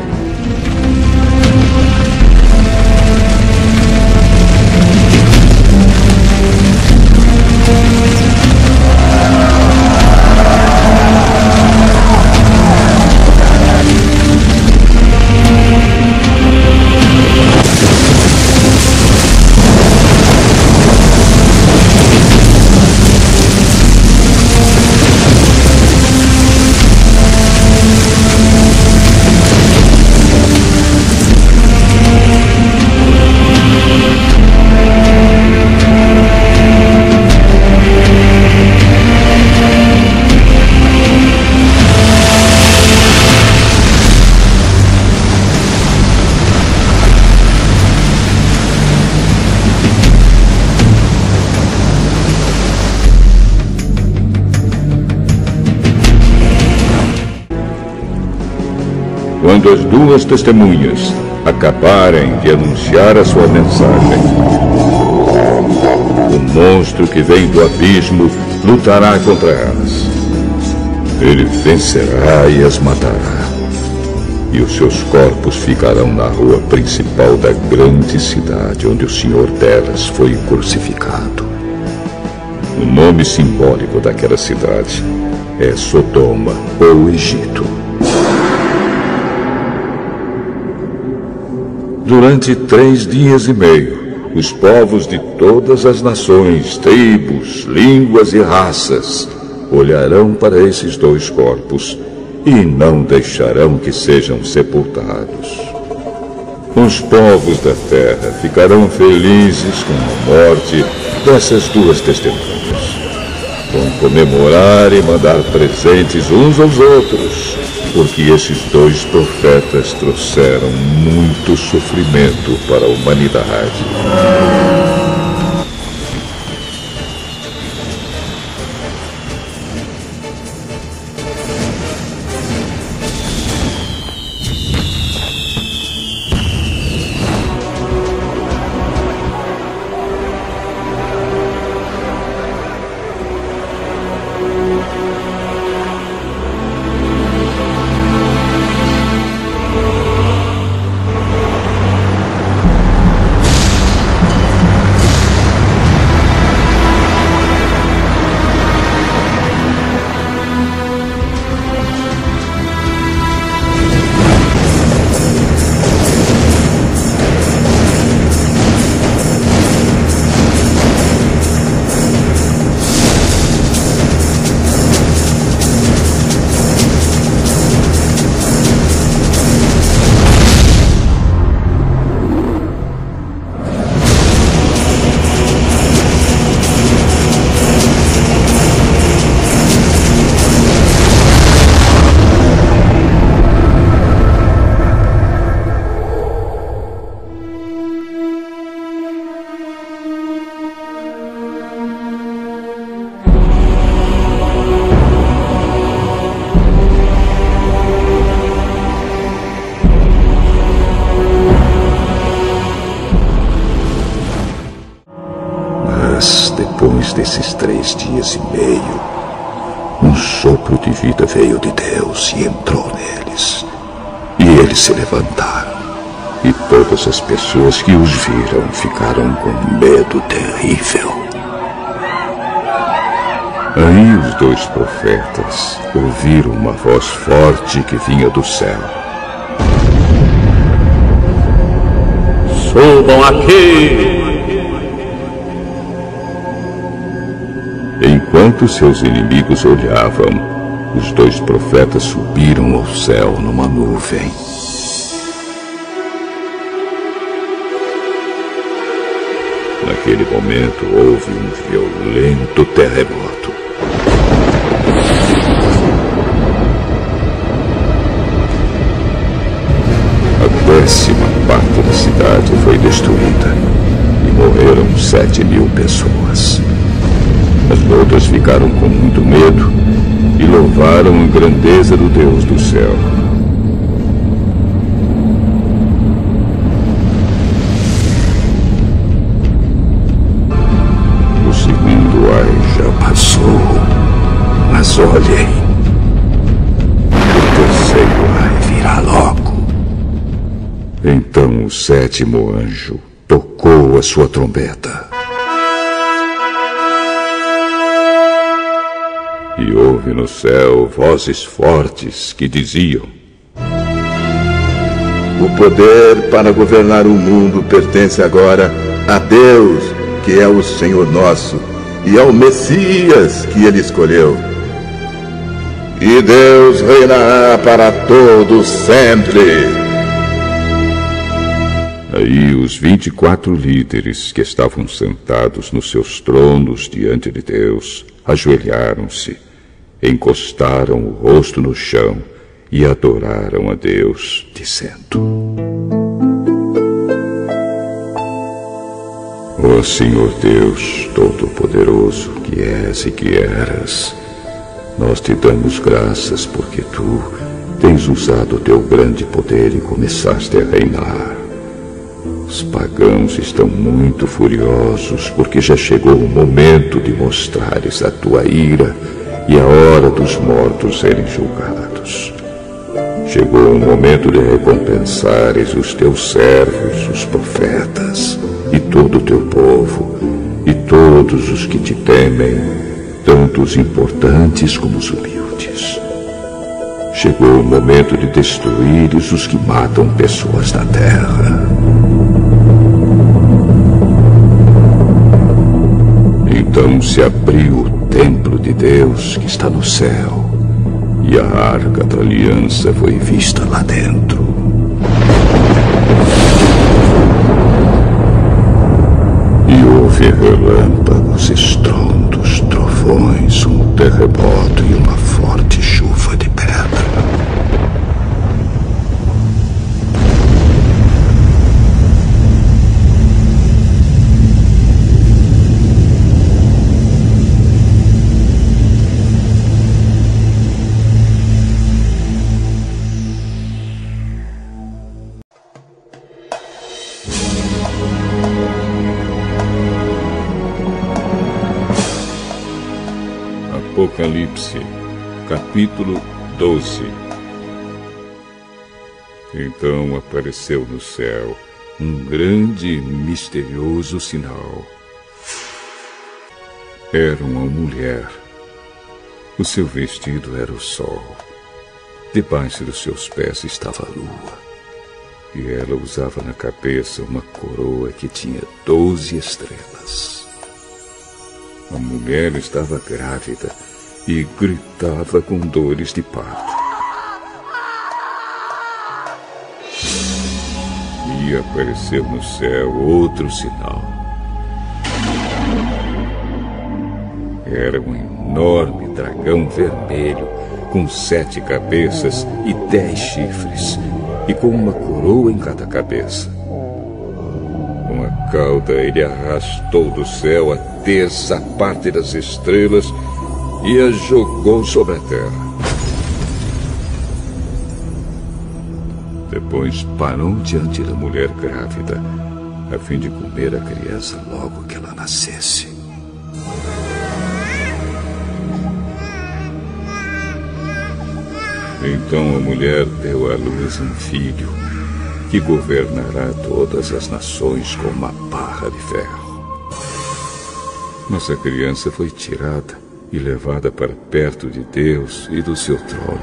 Quando as duas testemunhas acabarem de anunciar a sua mensagem, o monstro que vem do abismo lutará contra elas. Ele vencerá e as matará, e os seus corpos ficarão na rua principal da grande cidade onde o Senhor delas foi crucificado. O nome simbólico daquela cidade é Sodoma ou Egito. Durante 3 dias e meio, os povos de todas as nações, tribos, línguas e raças olharão para esses dois corpos e não deixarão que sejam sepultados. Os povos da terra ficarão felizes com a morte dessas duas testemunhas. Vão comemorar e mandar presentes uns aos outros, porque esses dois profetas trouxeram muito sofrimento para a humanidade. Depois desses 3 dias e meio, um sopro de vida veio de Deus e entrou neles. E eles se levantaram. E todas as pessoas que os viram ficaram com medo terrível. Aí os dois profetas ouviram uma voz forte que vinha do céu. Subam aqui! Enquanto seus inimigos olhavam, os dois profetas subiram ao céu numa nuvem. Naquele momento houve um violento terremoto. A 10ª parte da cidade foi destruída e morreram 7.000 pessoas. As outras ficaram com muito medo e louvaram a grandeza do Deus do céu. O segundo ai já passou, mas olhem, o terceiro ai virá logo. Então o 7º anjo tocou a sua trombeta. E houve no céu vozes fortes que diziam: o poder para governar o mundo pertence agora a Deus, que é o Senhor nosso, e ao Messias que ele escolheu. E Deus reinará para todos sempre. Aí os 24 líderes que estavam sentados nos seus tronos diante de Deus ajoelharam-se, encostaram o rosto no chão e adoraram a Deus, dizendo: Ó Senhor Deus Todo-Poderoso, que és e que eras, nós te damos graças porque tu tens usado o teu grande poder e começaste a reinar. Os pagãos estão muito furiosos porque já chegou o momento de mostrares a tua ira e a hora dos mortos serem julgados. Chegou o momento de recompensares os teus servos, os profetas, e todo o teu povo, e todos os que te temem, tanto os importantes como os humildes. Chegou o momento de destruires os que matam pessoas na terra. Então se abriu o templo de Deus que está no céu, e a arca da aliança foi vista lá dentro. E houve relâmpagos, estrondos, trovões, um terremoto e uma forte chuva de pedra. Apocalipse, capítulo 12. Então apareceu no céu um grande e misterioso sinal. Era uma mulher. O seu vestido era o sol. Debaixo dos seus pés estava a lua. E ela usava na cabeça uma coroa que tinha 12 estrelas. A mulher estava grávida e gritava com dores de parto. E apareceu no céu outro sinal. Era um enorme dragão vermelho, com 7 cabeças e 10 chifres, e com uma coroa em cada cabeça. Com a cauda ele arrastou do céu a terça parte das estrelas e as jogou sobre a terra. Depois parou diante da mulher grávida, a fim de comer a criança logo que ela nascesse. Então a mulher deu à luz um filho, que governará todas as nações com uma barra de ferro. Mas a criança foi tirada e levada para perto de Deus e do seu trono.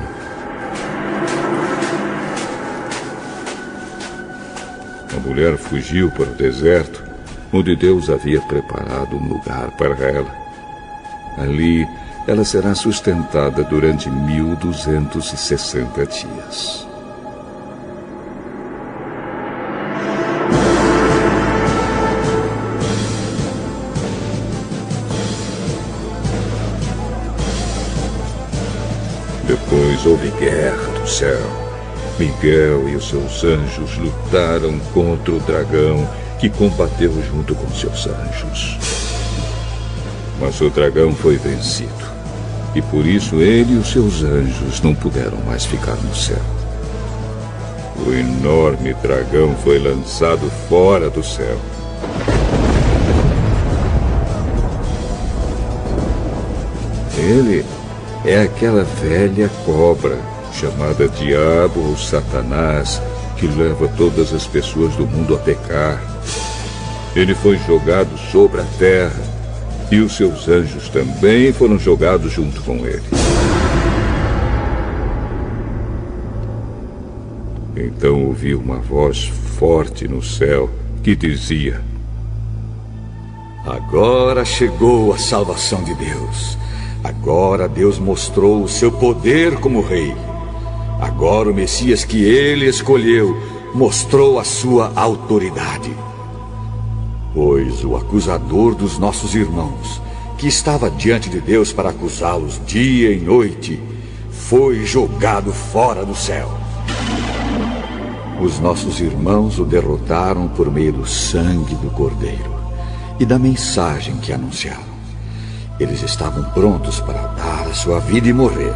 A mulher fugiu para o deserto, onde Deus havia preparado um lugar para ela. Ali, ela será sustentada durante 1260 dias. Depois houve guerra do céu. Miguel e os seus anjos lutaram contra o dragão, que combateu junto com seus anjos. Mas o dragão foi vencido, e por isso ele e os seus anjos não puderam mais ficar no céu. O enorme dragão foi lançado fora do céu. Ele é aquela velha cobra, chamada Diabo ou Satanás, que leva todas as pessoas do mundo a pecar. Ele foi jogado sobre a terra, e os seus anjos também foram jogados junto com ele. Então ouvi uma voz forte no céu que dizia: Agora chegou a salvação de Deus. Agora Deus mostrou o seu poder como rei. Agora o Messias que ele escolheu mostrou a sua autoridade. Pois o acusador dos nossos irmãos, que estava diante de Deus para acusá-los dia e noite, foi jogado fora do céu. Os nossos irmãos o derrotaram por meio do sangue do Cordeiro e da mensagem que anunciaram. Eles estavam prontos para dar a sua vida e morrer.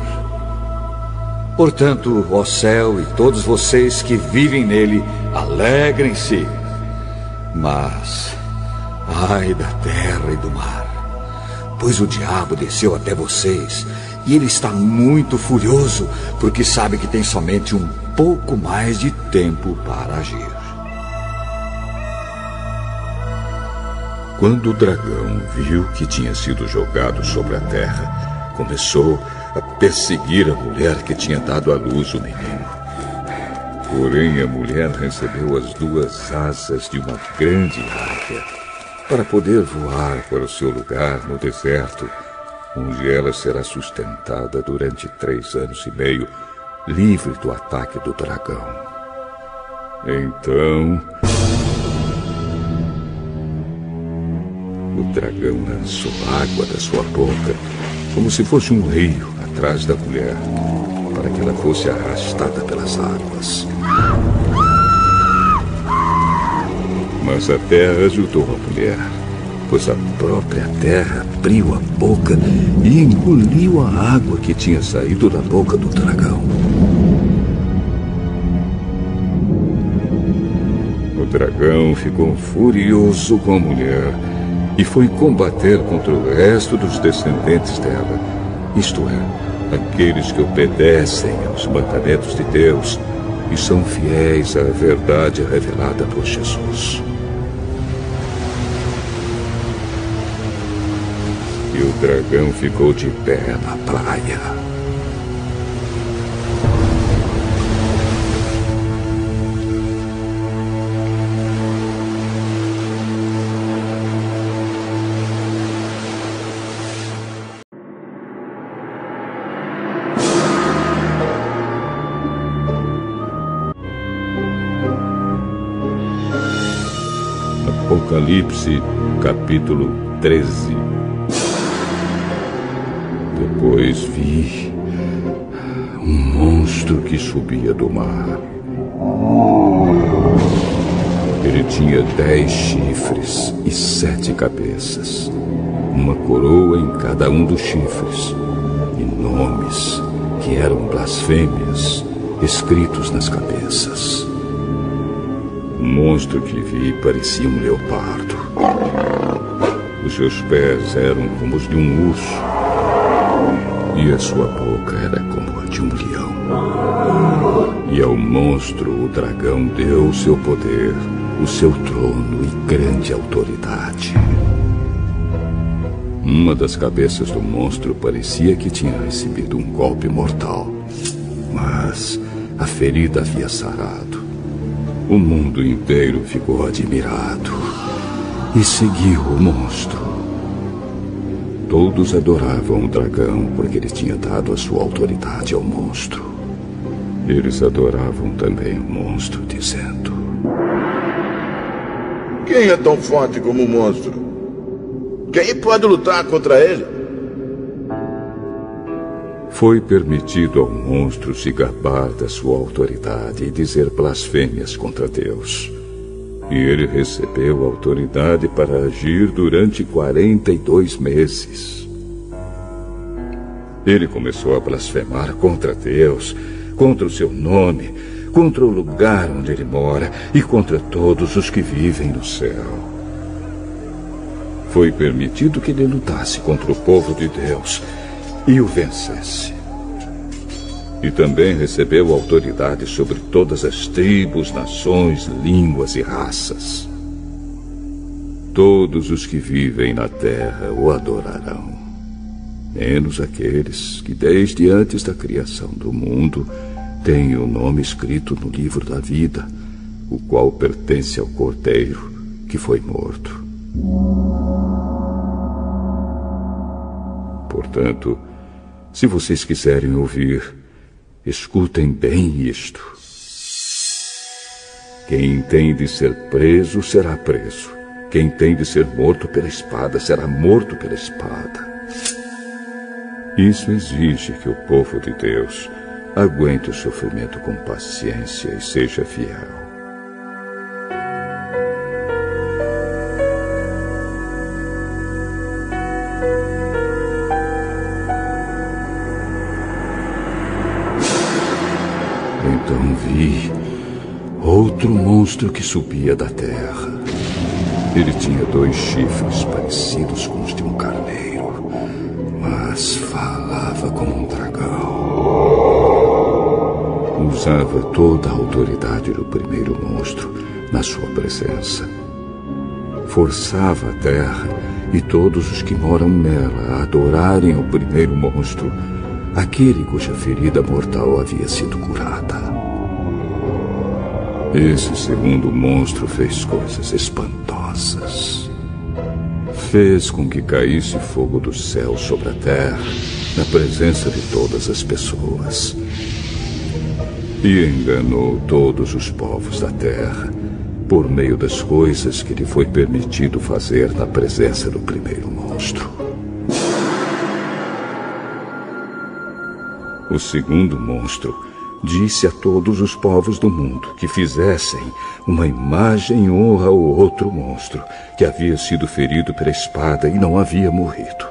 Portanto, ó céu e todos vocês que vivem nele, alegrem-se. Mas ai da terra e do mar, pois o diabo desceu até vocês, e ele está muito furioso, porque sabe que tem somente um pouco mais de tempo para agir. Quando o dragão viu que tinha sido jogado sobre a terra, começou a perseguir a mulher que tinha dado à luz o menino. Porém, a mulher recebeu as 2 asas de uma grande águia para poder voar para o seu lugar no deserto, onde ela será sustentada durante 3 anos e meio, livre do ataque do dragão. Então, o dragão lançou água da sua boca, como se fosse um rio, atrás da mulher, para que ela fosse arrastada pelas águas. Mas a terra ajudou a mulher, pois a própria terra abriu a boca e engoliu a água que tinha saído da boca do dragão. O dragão ficou furioso com a mulher e foi combater contra o resto dos descendentes dela, isto é, aqueles que obedecem aos mandamentos de Deus e são fiéis à verdade revelada por Jesus. E o dragão ficou de pé na praia. Apocalipse, capítulo 13. Depois vi um monstro que subia do mar. Ele tinha 10 chifres e 7 cabeças, uma coroa em cada um dos chifres, e nomes que eram blasfêmias escritos nas cabeças. O monstro que vi parecia um leopardo. Os seus pés eram como os de um urso, e a sua boca era como a de um leão. E ao monstro o dragão deu o seu poder, o seu trono e grande autoridade. Uma das cabeças do monstro parecia que tinha recebido um golpe mortal, mas a ferida havia sarado. O mundo inteiro ficou admirado e seguiu o monstro. Todos adoravam o dragão porque ele tinha dado a sua autoridade ao monstro. Eles adoravam também o monstro, dizendo: quem é tão forte como o monstro? Quem pode lutar contra ele? Foi permitido ao monstro se gabar da sua autoridade e dizer blasfêmias contra Deus. E ele recebeu autoridade para agir durante 42 meses. Ele começou a blasfemar contra Deus, contra o seu nome, contra o lugar onde ele mora e contra todos os que vivem no céu. Foi permitido que ele lutasse contra o povo de Deus e o vencesse. E também recebeu autoridade sobre todas as tribos, nações, línguas e raças. Todos os que vivem na terra o adorarão, menos aqueles que desde antes da criação do mundo têm o nome escrito no livro da vida, o qual pertence ao Cordeiro que foi morto. Portanto, se vocês quiserem ouvir, escutem bem isto. Quem tem de ser preso será preso. Quem tem de ser morto pela espada será morto pela espada. Isso exige que o povo de Deus aguente o sofrimento com paciência e seja fiel. Então vi outro monstro que subia da terra. Ele tinha 2 chifres parecidos com os de um carneiro, mas falava como um dragão. Usava toda a autoridade do primeiro monstro na sua presença. Forçava a terra e todos os que moram nela a adorarem o primeiro monstro, aquele cuja ferida mortal havia sido curada. Esse segundo monstro fez coisas espantosas. Fez com que caísse fogo do céu sobre a terra, na presença de todas as pessoas. E enganou todos os povos da terra, por meio das coisas que lhe foi permitido fazer na presença do primeiro monstro. O segundo monstro disse a todos os povos do mundo que fizessem uma imagem em honra ao outro monstro, que havia sido ferido pela espada e não havia morrido.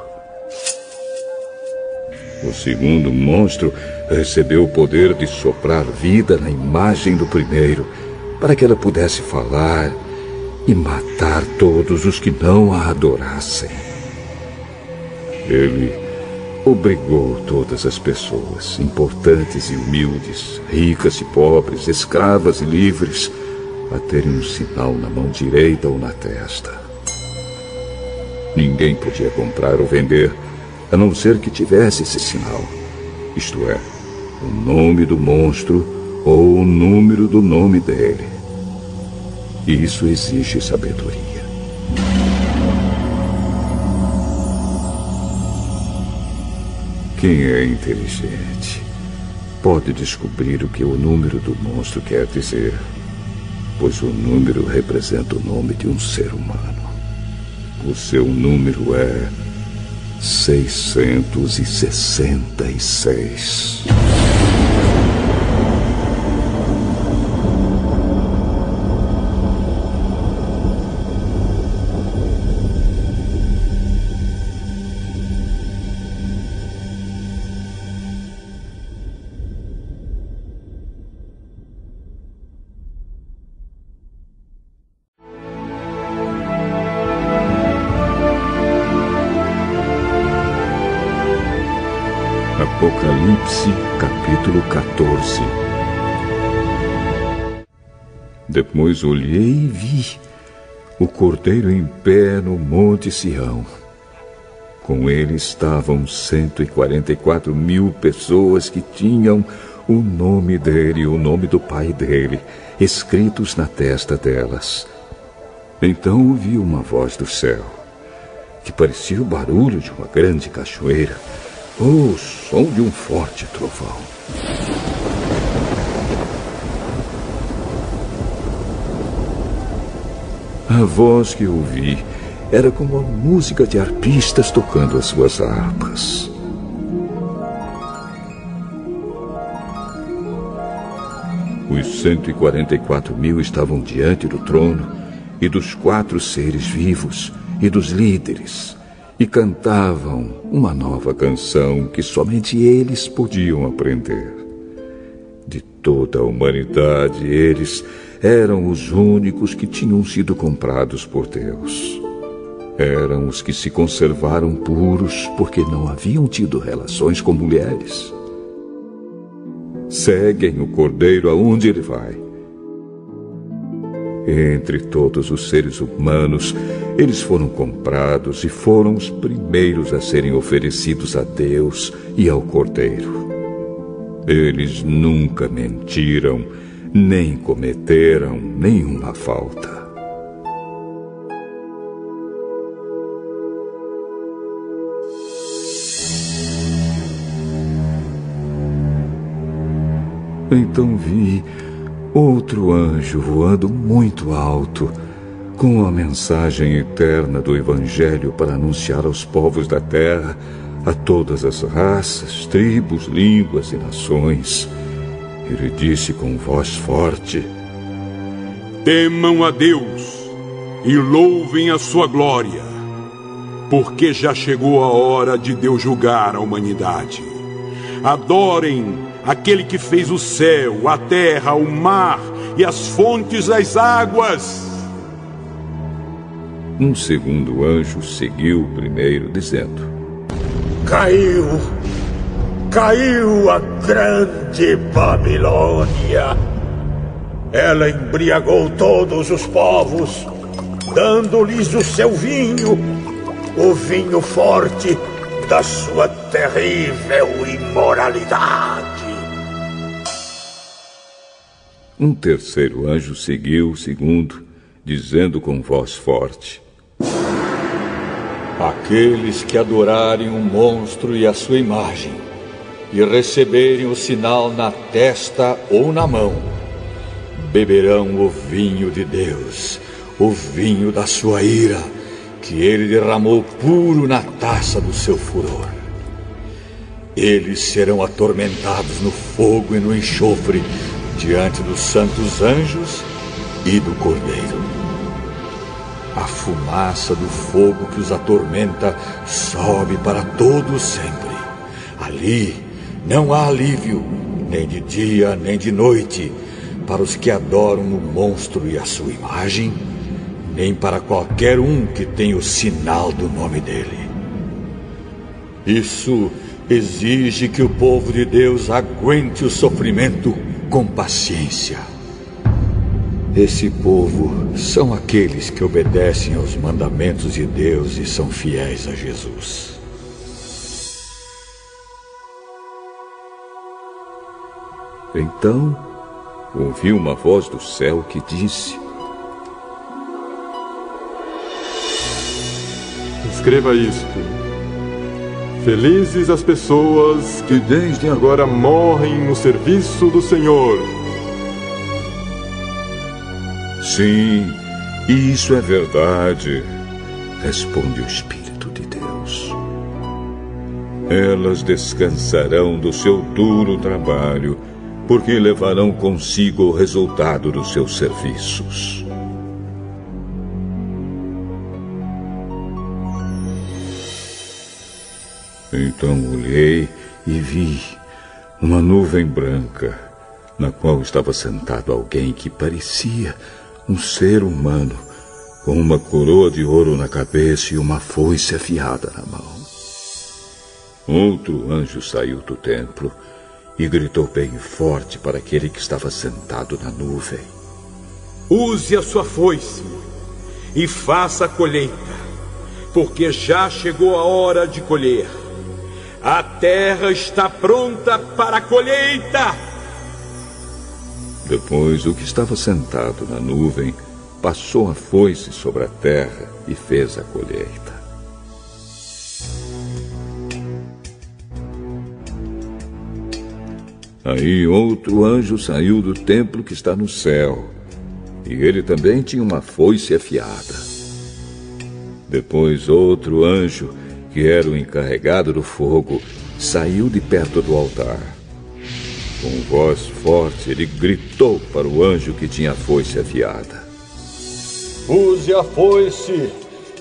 O segundo monstro recebeu o poder de soprar vida na imagem do primeiro, para que ela pudesse falar e matar todos os que não a adorassem. Ele obrigou todas as pessoas, importantes e humildes, ricas e pobres, escravas e livres, a terem um sinal na mão direita ou na testa. Ninguém podia comprar ou vender, a não ser que tivesse esse sinal, isto é, o nome do monstro ou o número do nome dele. E isso exige sabedoria. Quem é inteligente pode descobrir o que o número do monstro quer dizer, pois o número representa o nome de um ser humano. O seu número é 666. Apocalipse, capítulo 14. Depois olhei e vi o Cordeiro em pé no Monte Sião, Com ele estavam 144.000 pessoas que tinham o nome dele e o nome do pai dele escritos na testa delas. Então ouvi uma voz do céu, que parecia o barulho de uma grande cachoeira ou o som de um forte trovão. A voz que ouvi era como a música de arpistas tocando as suas harpas. Os 144.000 estavam diante do trono e dos 4 seres vivos e dos líderes, e cantavam uma nova canção que somente eles podiam aprender. De toda a humanidade, eles eram os únicos que tinham sido comprados por Deus. Eram os que se conservaram puros porque não haviam tido relações com mulheres. Seguem o Cordeiro aonde ele vai. Entre todos os seres humanos, eles foram comprados e foram os primeiros a serem oferecidos a Deus e ao Cordeiro. Eles nunca mentiram, nem cometeram nenhuma falta. Então vi outro anjo voando muito alto, com a mensagem eterna do Evangelho para anunciar aos povos da terra, a todas as raças, tribos, línguas e nações. Ele disse com voz forte: Temam a Deus e louvem a sua glória, porque já chegou a hora de Deus julgar a humanidade. Adorem aquele que fez o céu, a terra, o mar e as fontes das águas. Um segundo anjo seguiu o primeiro, dizendo: Caiu a grande Babilônia. Ela embriagou todos os povos, dando-lhes o seu vinho, o vinho forte da sua terrível imoralidade. Um terceiro anjo seguiu o segundo, dizendo com voz forte: Aqueles que adorarem o monstro e a sua imagem, e receberem o sinal na testa ou na mão, beberão o vinho de Deus, o vinho da sua ira, que ele derramou puro na taça do seu furor. Eles serão atormentados no fogo e no enxofre, diante dos santos anjos e do Cordeiro. A fumaça do fogo que os atormenta sobe para todo sempre. Ali não há alívio, nem de dia nem de noite, para os que adoram o monstro e a sua imagem, nem para qualquer um que tenha o sinal do nome dele. Isso exige que o povo de Deus aguente o sofrimento com paciência. Esse povo são aqueles que obedecem aos mandamentos de Deus e são fiéis a Jesus. Então, ouvi uma voz do céu que disse: Escreva isto: Felizes as pessoas que desde agora morrem no serviço do Senhor. Sim, isso é verdade, responde o Espírito de Deus. Elas descansarão do seu duro trabalho, porque levarão consigo o resultado dos seus serviços. Então olhei e vi uma nuvem branca, na qual estava sentado alguém que parecia um ser humano, com uma coroa de ouro na cabeça e uma foice afiada na mão. Outro anjo saiu do templo e gritou bem forte para aquele que estava sentado na nuvem: Use a sua foice e faça a colheita, porque já chegou a hora de colher. A terra está pronta para a colheita. Depois, o que estava sentado na nuvem passou a foice sobre a terra e fez a colheita. Aí outro anjo saiu do templo que está no céu, e ele também tinha uma foice afiada. Depois outro anjo, que era o encarregado do fogo, saiu de perto do altar. Com voz forte, ele gritou para o anjo que tinha a foice afiada: Use a foice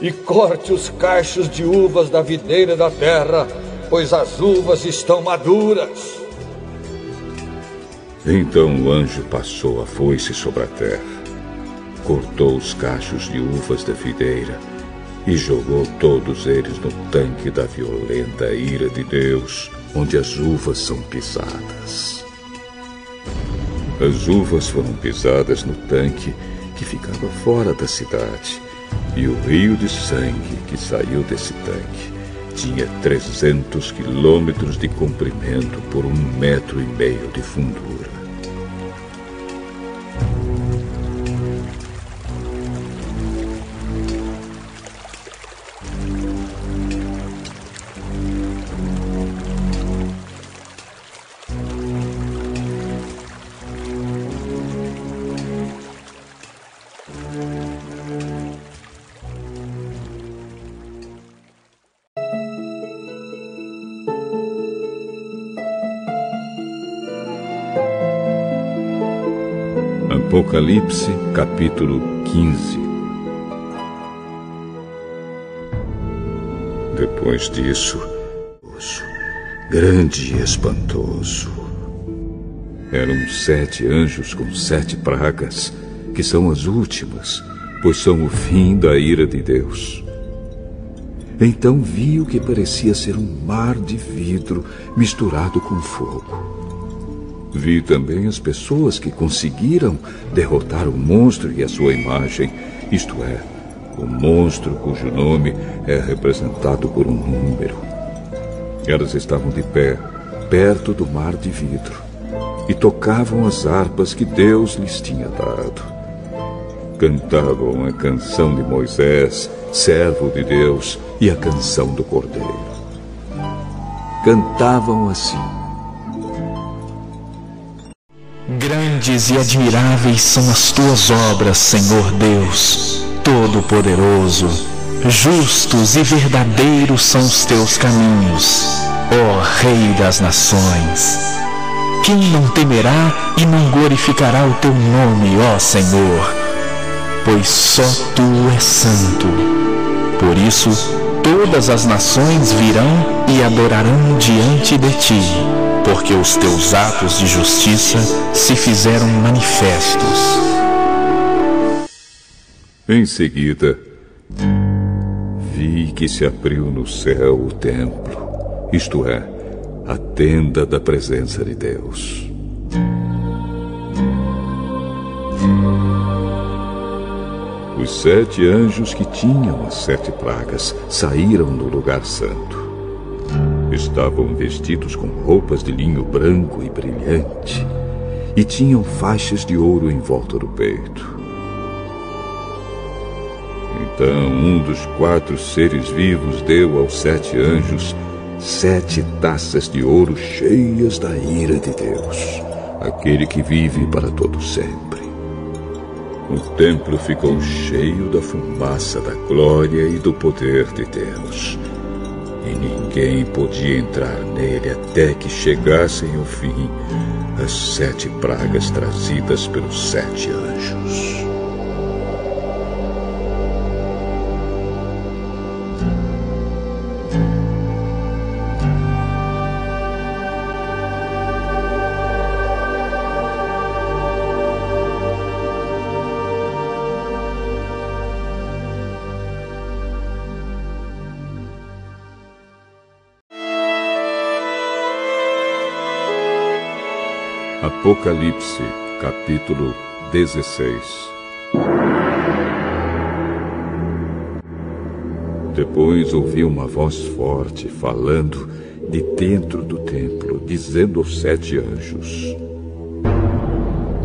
e corte os cachos de uvas da videira da terra, pois as uvas estão maduras. Então o anjo passou a foice sobre a terra, cortou os cachos de uvas da videira e jogou todos eles no tanque da violenta ira de Deus, onde as uvas são pisadas. As uvas foram pisadas no tanque que ficava fora da cidade, e o rio de sangue que saiu desse tanque tinha 300 quilômetros de comprimento por 1,5 metro de fundura. Apocalipse, capítulo 15. Depois disso, grande e espantoso. Eram 7 anjos com 7 pragas, que são as últimas, pois são o fim da ira de Deus. Então vi o que parecia ser um mar de vidro misturado com fogo. Vi também as pessoas que conseguiram derrotar o monstro e a sua imagem, isto é, o monstro cujo nome é representado por um número. Elas estavam de pé, perto do mar de vidro, e tocavam as harpas que Deus lhes tinha dado. Cantavam a canção de Moisés, servo de Deus, e a canção do Cordeiro. Cantavam assim: Grandes e admiráveis são as tuas obras, Senhor Deus, Todo-Poderoso. Justos e verdadeiros são os teus caminhos, ó Rei das Nações. Quem não temerá e não glorificará o teu nome, ó Senhor? Pois só tu és santo. Por isso, todas as nações virão e adorarão diante de ti, porque os teus atos de justiça se fizeram manifestos. Em seguida, vi que se abriu no céu o templo, isto é, a tenda da presença de Deus. Os 7 anjos que tinham as 7 pragas saíram do lugar santo. Estavam vestidos com roupas de linho branco e brilhante, e tinham faixas de ouro em volta do peito. Então um dos 4 seres vivos deu aos 7 anjos 7 taças de ouro cheias da ira de Deus, aquele que vive para todo sempre. O templo ficou cheio da fumaça da glória e do poder de Deus, e ninguém podia entrar nele até que chegassem ao fim as 7 pragas trazidas pelos 7 anjos. Apocalipse, capítulo 16. Depois ouvi uma voz forte falando de dentro do templo, dizendo aos 7 anjos: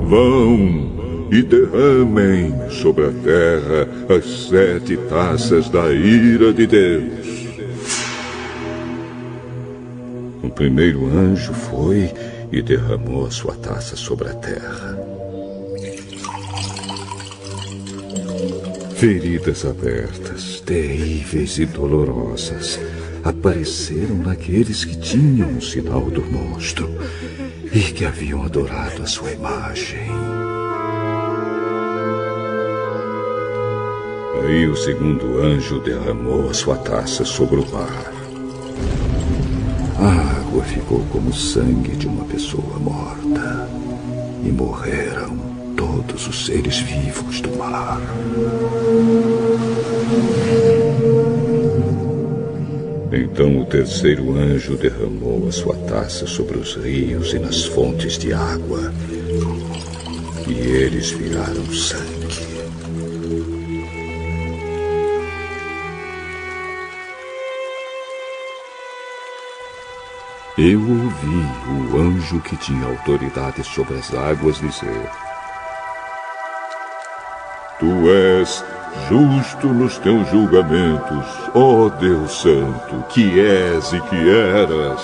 vão e derramem sobre a terra as 7 taças da ira de Deus. O primeiro anjo foi e derramou a sua taça sobre a terra. Feridas abertas, terríveis e dolorosas, apareceram naqueles que tinham o sinal do monstro e que haviam adorado a sua imagem. Aí o segundo anjo derramou a sua taça sobre o mar. A água ficou como o sangue de uma pessoa morta, e morreram todos os seres vivos do mar. Então o terceiro anjo derramou a sua taça sobre os rios e nas fontes de água, e eles viraram sangue. Eu ouvi o anjo que tinha autoridade sobre as águas dizer: Tu és justo nos teus julgamentos, ó Deus Santo, que és e que eras.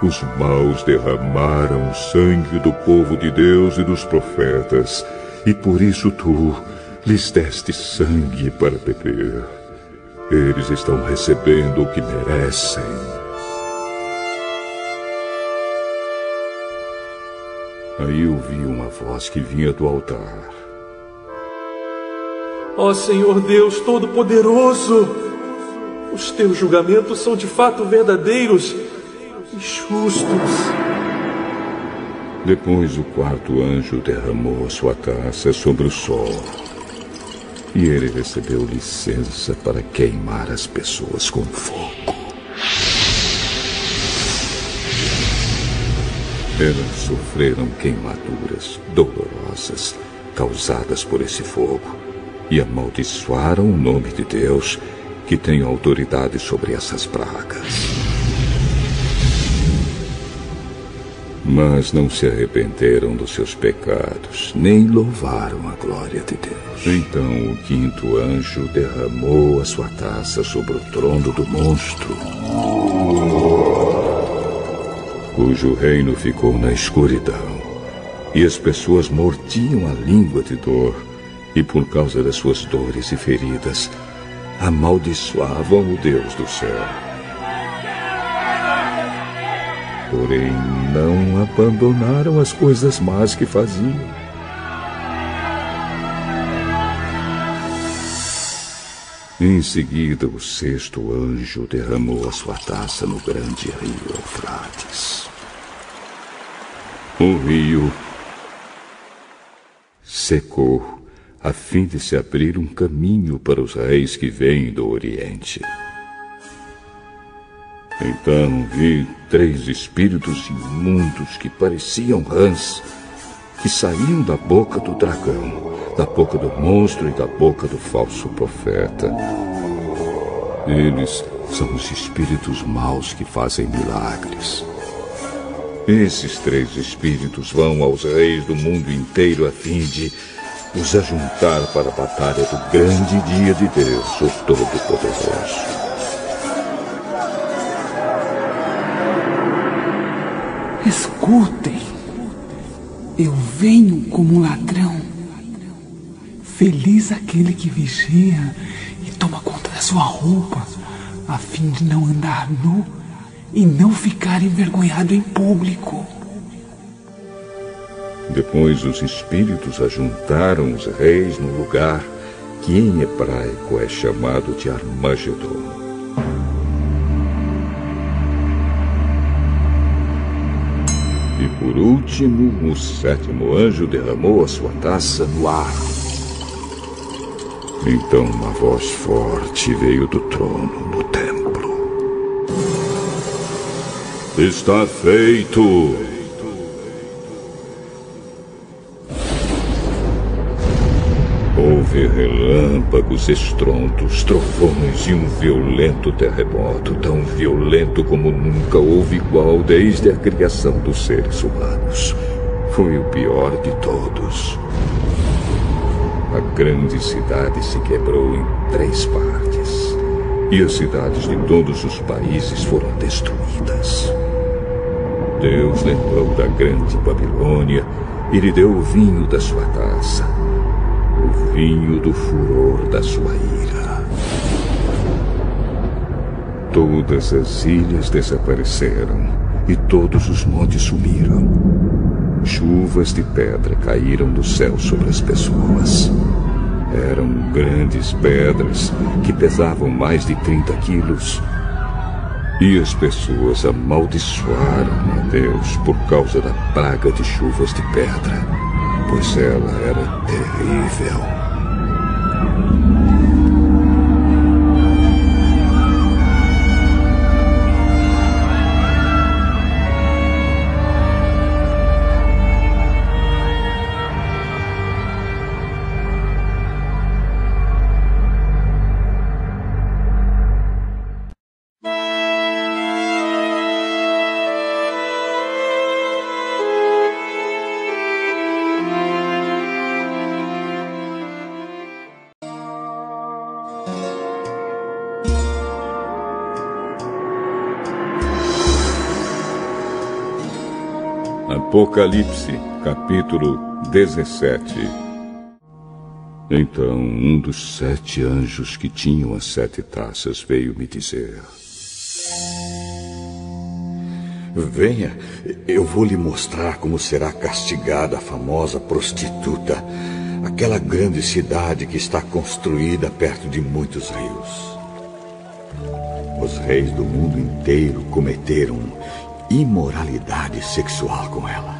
Os maus derramaram o sangue do povo de Deus e dos profetas, e por isso tu lhes deste sangue para beber. Eles estão recebendo o que merecem. Aí eu vi uma voz que vinha do altar. Ó Senhor Deus Todo-Poderoso, os teus julgamentos são de fato verdadeiros e justos. Depois o quarto anjo derramou a sua taça sobre o sol. E ele recebeu licença para queimar as pessoas com fogo. Elas sofreram queimaduras dolorosas causadas por esse fogo e amaldiçoaram o nome de Deus, que tem autoridade sobre essas pragas. Mas não se arrependeram dos seus pecados, nem louvaram a glória de Deus. Então o quinto anjo derramou a sua taça sobre o trono do monstro, cujo reino ficou na escuridão, e as pessoas mordiam a língua de dor, e por causa das suas dores e feridas, amaldiçoavam o Deus do céu. Porém, não abandonaram as coisas más que faziam. Em seguida, o sexto anjo derramou a sua taça no grande rio Eufrates. O rio secou, a fim de se abrir um caminho para os reis que vêm do Oriente. Então vi 3 espíritos imundos que pareciam rãs, que saíam da boca do dragão, da boca do monstro e da boca do falso profeta. Eles são os espíritos maus que fazem milagres. Esses 3 espíritos vão aos reis do mundo inteiro a fim de os ajuntar para a batalha do grande dia de Deus, o Todo-Poderoso. Escutem, eu venho como um ladrão. Feliz aquele que vigia e toma conta da sua roupa, a fim de não andar nu e não ficar envergonhado em público. Depois os espíritos ajuntaram os reis no lugar que em hebraico é chamado de Armagedon. E por último, o 7º anjo derramou a sua taça no ar. Então uma voz forte veio do trono no templo. Está feito! Houve relâmpagos, estrondos, trovões e um violento terremoto, tão violento como nunca houve igual desde a criação dos seres humanos. Foi o pior de todos. A grande cidade se quebrou em 3 partes, e as cidades de todos os países foram destruídas. Deus lembrou da grande Babilônia e lhe deu o vinho da sua taça, o vinho do furor da sua ira. Todas as ilhas desapareceram e todos os montes sumiram. Chuvas de pedra caíram do céu sobre as pessoas. Eram grandes pedras que pesavam mais de 30 quilos. E as pessoas amaldiçoaram a Deus por causa da praga de chuvas de pedra, pois ela era terrível. Apocalipse, capítulo 17. Então um dos 7 anjos que tinham as 7 taças veio me dizer: Venha, eu vou lhe mostrar como será castigada a famosa prostituta, aquela grande cidade que está construída perto de muitos rios. Os reis do mundo inteiro cometeram imoralidade sexual com ela,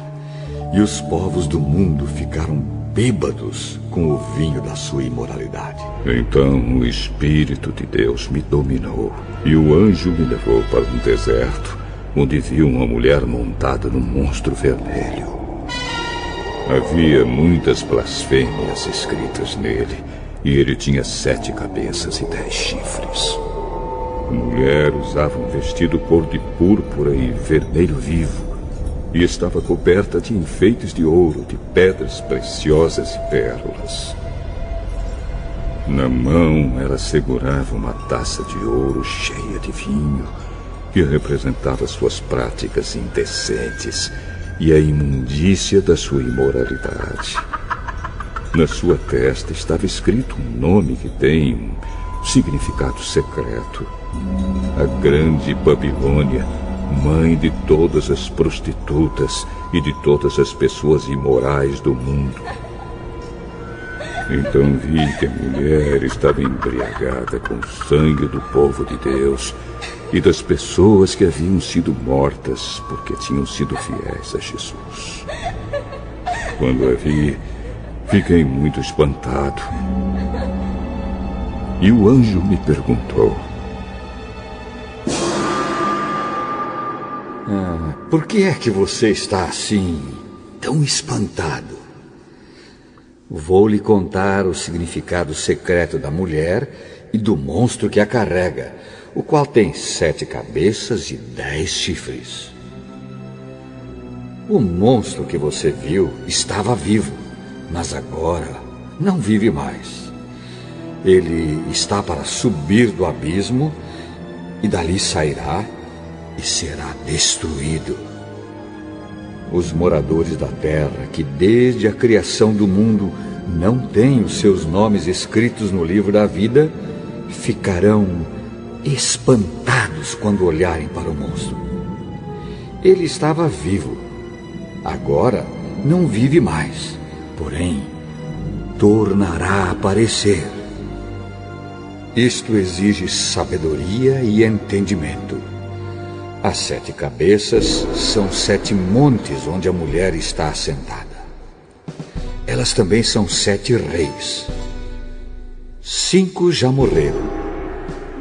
e os povos do mundo ficaram bêbados com o vinho da sua imoralidade. Então o Espírito de Deus me dominou, e o anjo me levou para um deserto, onde vi uma mulher montada num monstro vermelho. Havia muitas blasfêmias escritas nele, e ele tinha 7 cabeças e 10 chifres. A mulher usava um vestido cor de púrpura e vermelho vivo, e estava coberta de enfeites de ouro, de pedras preciosas e pérolas. Na mão ela segurava uma taça de ouro cheia de vinho, que representava suas práticas indecentes e a imundícia da sua imoralidade. Na sua testa estava escrito um nome que tem um significado secreto: a Grande Babilônia, mãe de todas as prostitutas e de todas as pessoas imorais do mundo. Então vi que a mulher estava embriagada com o sangue do povo de Deus e das pessoas que haviam sido mortas porque tinham sido fiéis a Jesus. Quando a vi, fiquei muito espantado. E o anjo me perguntou: por que é que você está assim, tão espantado? Vou lhe contar o significado secreto da mulher e do monstro que a carrega, o qual tem 7 cabeças e 10 chifres. O monstro que você viu estava vivo, mas agora não vive mais. Ele está para subir do abismo e dali sairá e será destruído. Os moradores da terra, que desde a criação do mundo não têm os seus nomes escritos no livro da vida, ficarão espantados quando olharem para o monstro. Ele estava vivo, agora não vive mais, porém tornará a aparecer. Isto exige sabedoria e entendimento. As 7 cabeças são 7 montes onde a mulher está assentada. Elas também são 7 reis. 5 já morreram.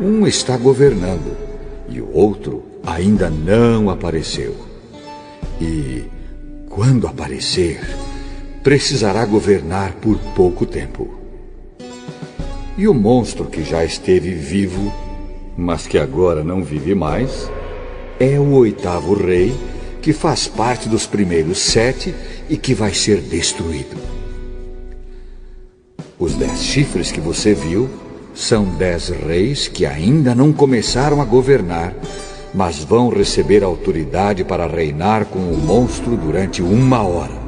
Um está governando e o outro ainda não apareceu. E, quando aparecer, precisará governar por pouco tempo. E o monstro que já esteve vivo, mas que agora não vive mais, é o 8º rei, que faz parte dos primeiros 7 e que vai ser destruído. Os 10 chifres que você viu são 10 reis que ainda não começaram a governar, mas vão receber autoridade para reinar com o monstro durante 1 hora.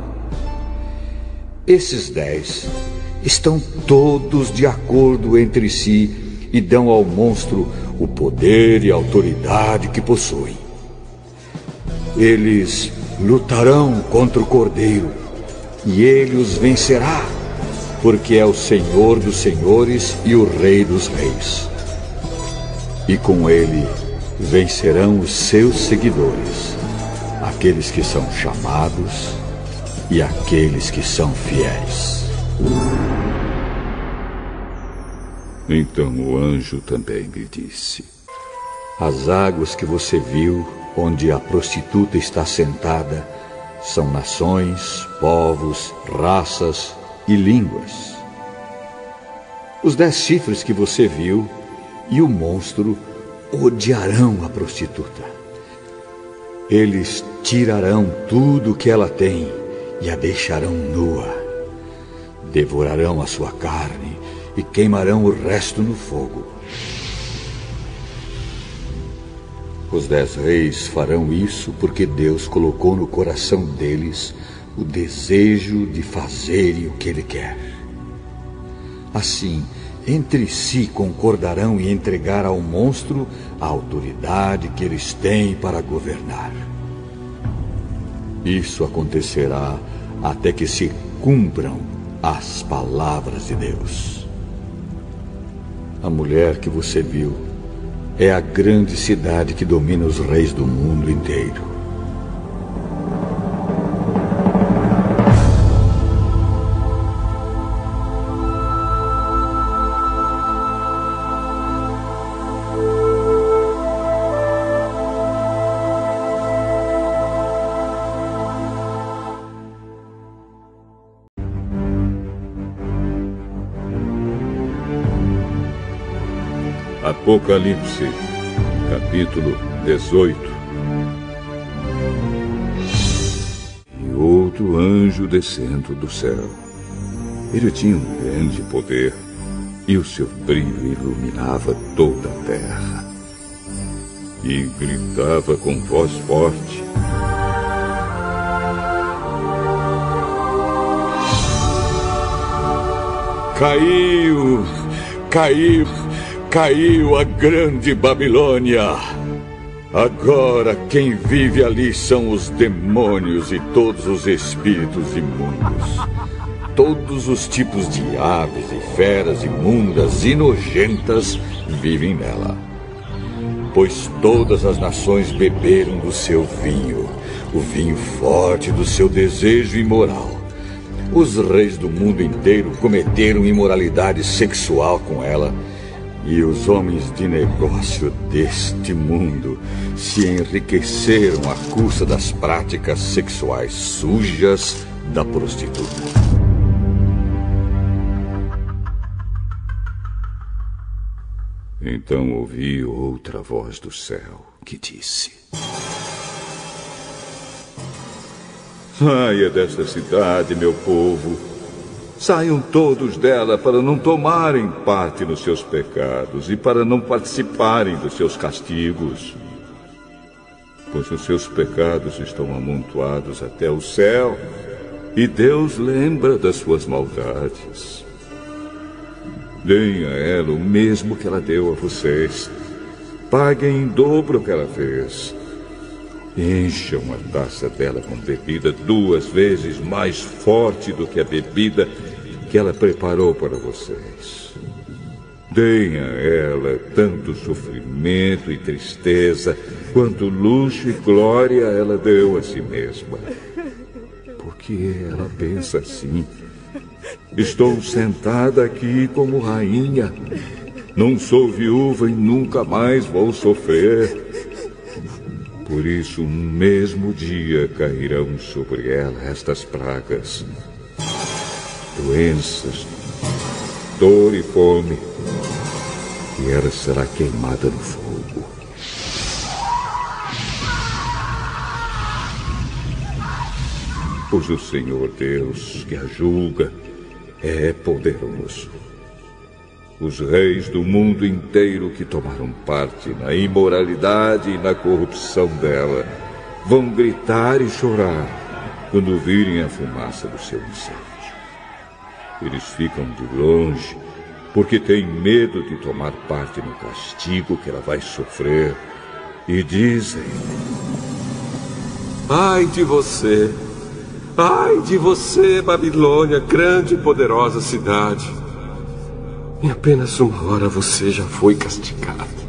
Esses 10 estão todos de acordo entre si e dão ao monstro o poder e a autoridade que possuem. Eles lutarão contra o Cordeiro e ele os vencerá, porque é o Senhor dos senhores e o Rei dos reis. E com ele vencerão os seus seguidores, aqueles que são chamados e aqueles que são fiéis. Então o anjo também me disse: as águas que você viu, onde a prostituta está sentada, são nações, povos, raças e línguas. Os 10 chifres que você viu e o monstro odiarão a prostituta. Eles tirarão tudo que ela tem e a deixarão nua. Devorarão a sua carne e queimarão o resto no fogo. Os 10 reis farão isso porque Deus colocou no coração deles o desejo de fazerem o que Ele quer. Assim, entre si concordarão em entregar ao monstro a autoridade que eles têm para governar. Isso acontecerá até que se cumpram as palavras de Deus. A mulher que você viu é a grande cidade que domina os reis do mundo inteiro. Apocalipse, capítulo 18. E outro anjo descendo do céu. Ele tinha um grande poder, e o seu brilho iluminava toda a terra. E gritava com voz forte: Caiu! Caiu! Caiu a grande Babilônia. Agora quem vive ali são os demônios e todos os espíritos imundos. Todos os tipos de aves e feras imundas e nojentas vivem nela. Pois todas as nações beberam do seu vinho, o vinho forte do seu desejo imoral. Os reis do mundo inteiro cometeram imoralidade sexual com ela. E os homens de negócio deste mundo se enriqueceram à custa das práticas sexuais sujas da prostituta. Então ouvi outra voz do céu que disse: saia desta cidade, meu povo. Saiam todos dela para não tomarem parte nos seus pecados e para não participarem dos seus castigos. Pois os seus pecados estão amontoados até o céu e Deus lembra das suas maldades. Deem a ela o mesmo que ela deu a vocês. Paguem em dobro o que ela fez. Encham a taça dela com bebida 2 vezes mais forte do que a bebida que ela preparou para vocês. Deem a ela tanto sofrimento e tristeza, quanto luxo e glória ela deu a si mesma. Porque ela pensa assim: estou sentada aqui como rainha, não sou viúva e nunca mais vou sofrer. Por isso, no mesmo dia cairão dor e fome, e ela será queimada no fogo. Pois o Senhor Deus, que a julga, é poderoso. Os reis do mundo inteiro que tomaram parte na imoralidade e na corrupção dela vão gritar e chorar quando virem a fumaça do seu incêndio. Eles ficam de longe porque têm medo de tomar parte no castigo que ela vai sofrer e dizem: Ai de você! Ai de você, Babilônia, grande e poderosa cidade! Em apenas uma hora você já foi castigado.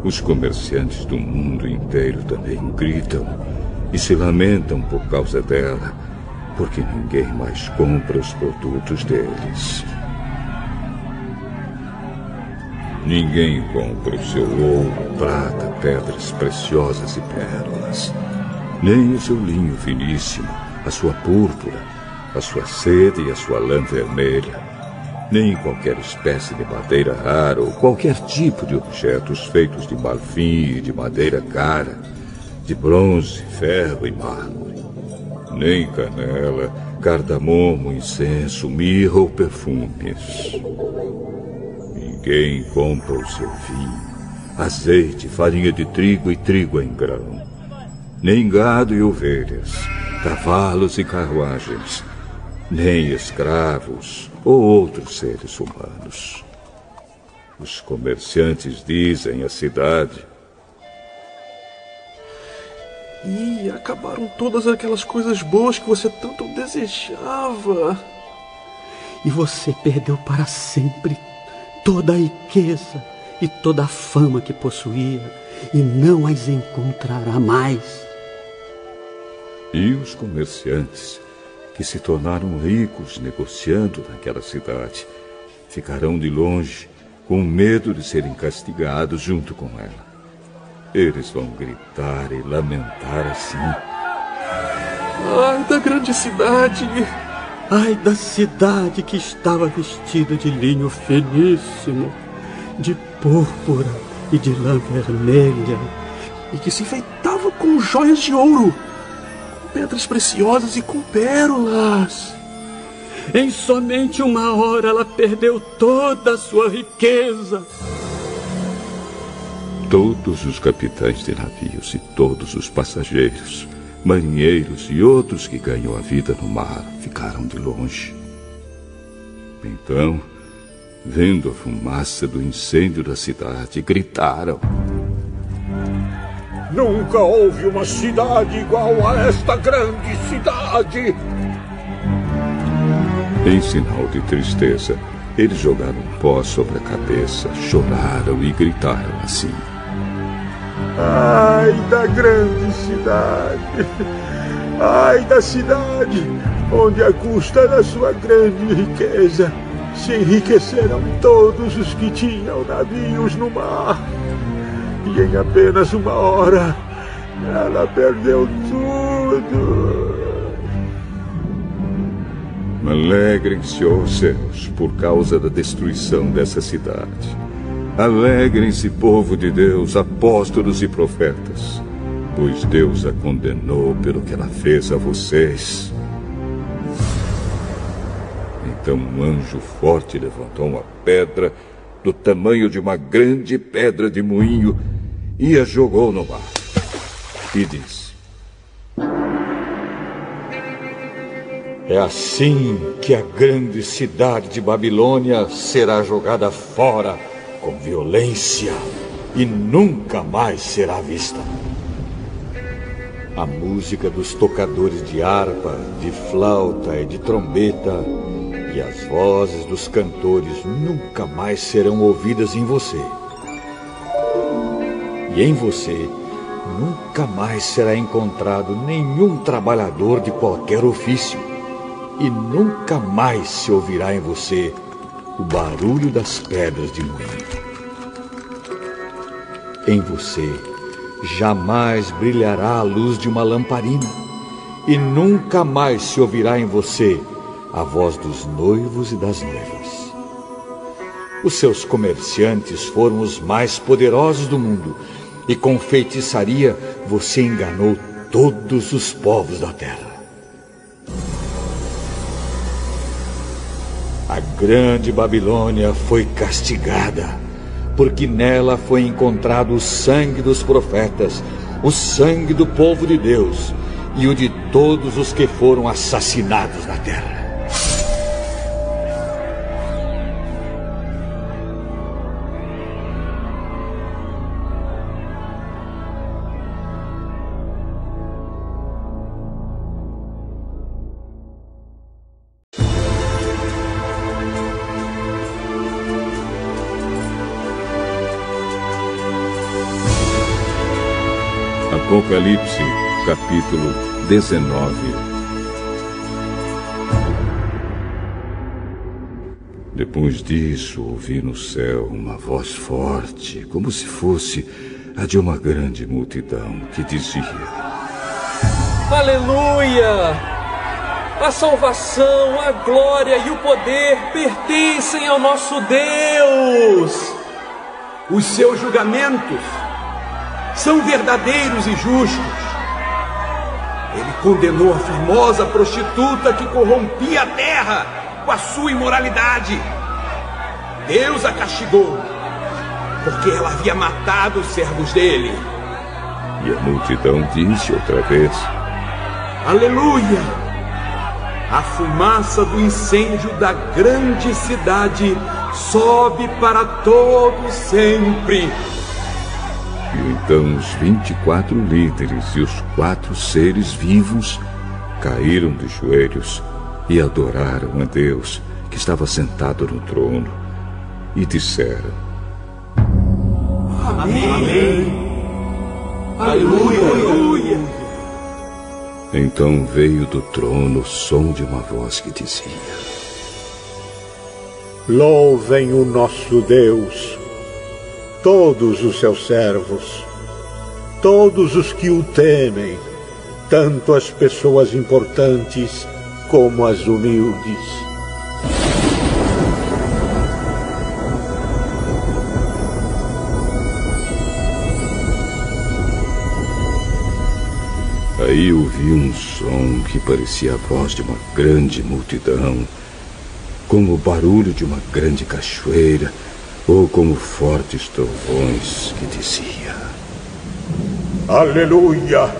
Os comerciantes do mundo inteiro também gritam e se lamentam por causa dela, porque ninguém mais compra os produtos deles. Ninguém compra o seu ouro, prata, pedras preciosas e pérolas, nem o seu linho finíssimo, a sua púrpura, a sua seda e a sua lã vermelha, nem qualquer espécie de madeira rara ou qualquer tipo de objetos feitos de marfim e de madeira cara, de bronze, ferro e mármore, nem canela, cardamomo, incenso, mirra ou perfumes. Ninguém compra o seu vinho, azeite, farinha de trigo e trigo em grão, nem gado e ovelhas, cavalos e carruagens, nem escravos ou outros seres humanos. Os comerciantes dizem à cidade: E acabaram todas aquelas coisas boas que você tanto desejava. E você perdeu para sempre toda a riqueza e toda a fama que possuía, e não as encontrará mais. E os comerciantes, que se tornaram ricos negociando naquela cidade, ficarão de longe, com medo de serem castigados junto com ela. Eles vão gritar e lamentar assim: Ai da grande cidade! Ai da cidade que estava vestida de linho finíssimo, de púrpura e de lã vermelha, e que se enfeitava com joias de ouro, com pedras preciosas e com pérolas. Em somente uma hora ela perdeu toda a sua riqueza. Todos os capitães de navios e todos os passageiros, marinheiros e outros que ganham a vida no mar ficaram de longe. Então, vendo a fumaça do incêndio da cidade, gritaram: Nunca houve uma cidade igual a esta grande cidade! Em sinal de tristeza, eles jogaram pó sobre a cabeça, choraram e gritaram assim: Ai da grande cidade! Ai da cidade onde, à custa da sua grande riqueza, se enriqueceram todos os que tinham navios no mar. E em apenas uma hora, ela perdeu tudo. Alegrem-se, ó céus, por causa da destruição dessa cidade. Alegrem-se, povo de Deus, apóstolos e profetas, pois Deus a condenou pelo que ela fez a vocês. Então um anjo forte levantou uma pedra do tamanho de uma grande pedra de moinho e a jogou no mar. E disse: É assim que a grande cidade de Babilônia será jogada fora com violência e nunca mais será vista. A música dos tocadores de harpa, de flauta e de trombeta e as vozes dos cantores nunca mais serão ouvidas em você. E em você nunca mais será encontrado nenhum trabalhador de qualquer ofício. E nunca mais se ouvirá em você o barulho das pedras de moinho. Em você jamais brilhará a luz de uma lamparina, e nunca mais se ouvirá em você a voz dos noivos e das noivas. Os seus comerciantes foram os mais poderosos do mundo, e com feitiçaria você enganou todos os povos da terra. A grande Babilônia foi castigada, porque nela foi encontrado o sangue dos profetas, o sangue do povo de Deus e o de todos os que foram assassinados na terra. Apocalipse, capítulo 19. Depois disso, ouvi no céu uma voz forte, como se fosse a de uma grande multidão, que dizia: Aleluia! A salvação, a glória e o poder pertencem ao nosso Deus! Os seus julgamentos são verdadeiros e justos. Ele condenou a famosa prostituta que corrompia a terra com a sua imoralidade. Deus a castigou, porque ela havia matado os servos dele. E a multidão disse outra vez: Aleluia! A fumaça do incêndio da grande cidade sobe para todo sempre. E então os 24 líderes e os 4 seres vivos caíram de joelhos e adoraram a Deus, que estava sentado no trono, e disseram: Amém. Amém. Aleluia. Aleluia. Então veio do trono o som de uma voz que dizia: Louvem o nosso Deus, todos os seus servos, todos os que o temem, tanto as pessoas importantes como as humildes. Aí ouvi um som que parecia a voz de uma grande multidão, como o barulho de uma grande cachoeira, ou como fortes trovões, que dizia: Aleluia!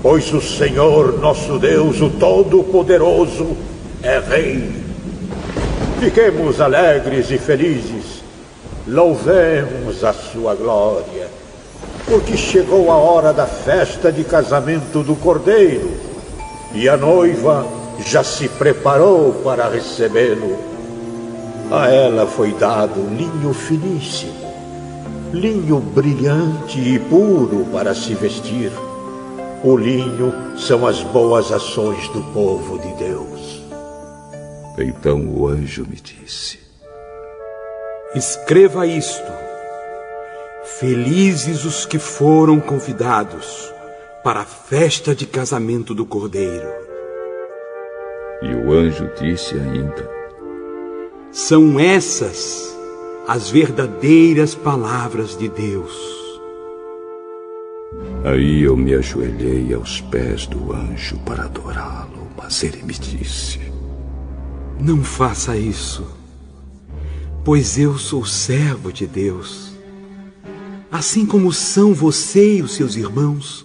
Pois o Senhor nosso Deus, o Todo-Poderoso, é Rei. Fiquemos alegres e felizes, louvemos a sua glória, porque chegou a hora da festa de casamento do Cordeiro, e a noiva já se preparou para recebê-lo. A ela foi dado linho finíssimo, linho brilhante e puro para se vestir. O linho são as boas ações do povo de Deus. Então o anjo me disse: Escreva isto: Felizes os que foram convidados para a festa de casamento do Cordeiro. E o anjo disse ainda: São essas as verdadeiras palavras de Deus. Aí eu me ajoelhei aos pés do anjo para adorá-lo, mas ele me disse: Não faça isso, pois eu sou servo de Deus, assim como são você e os seus irmãos,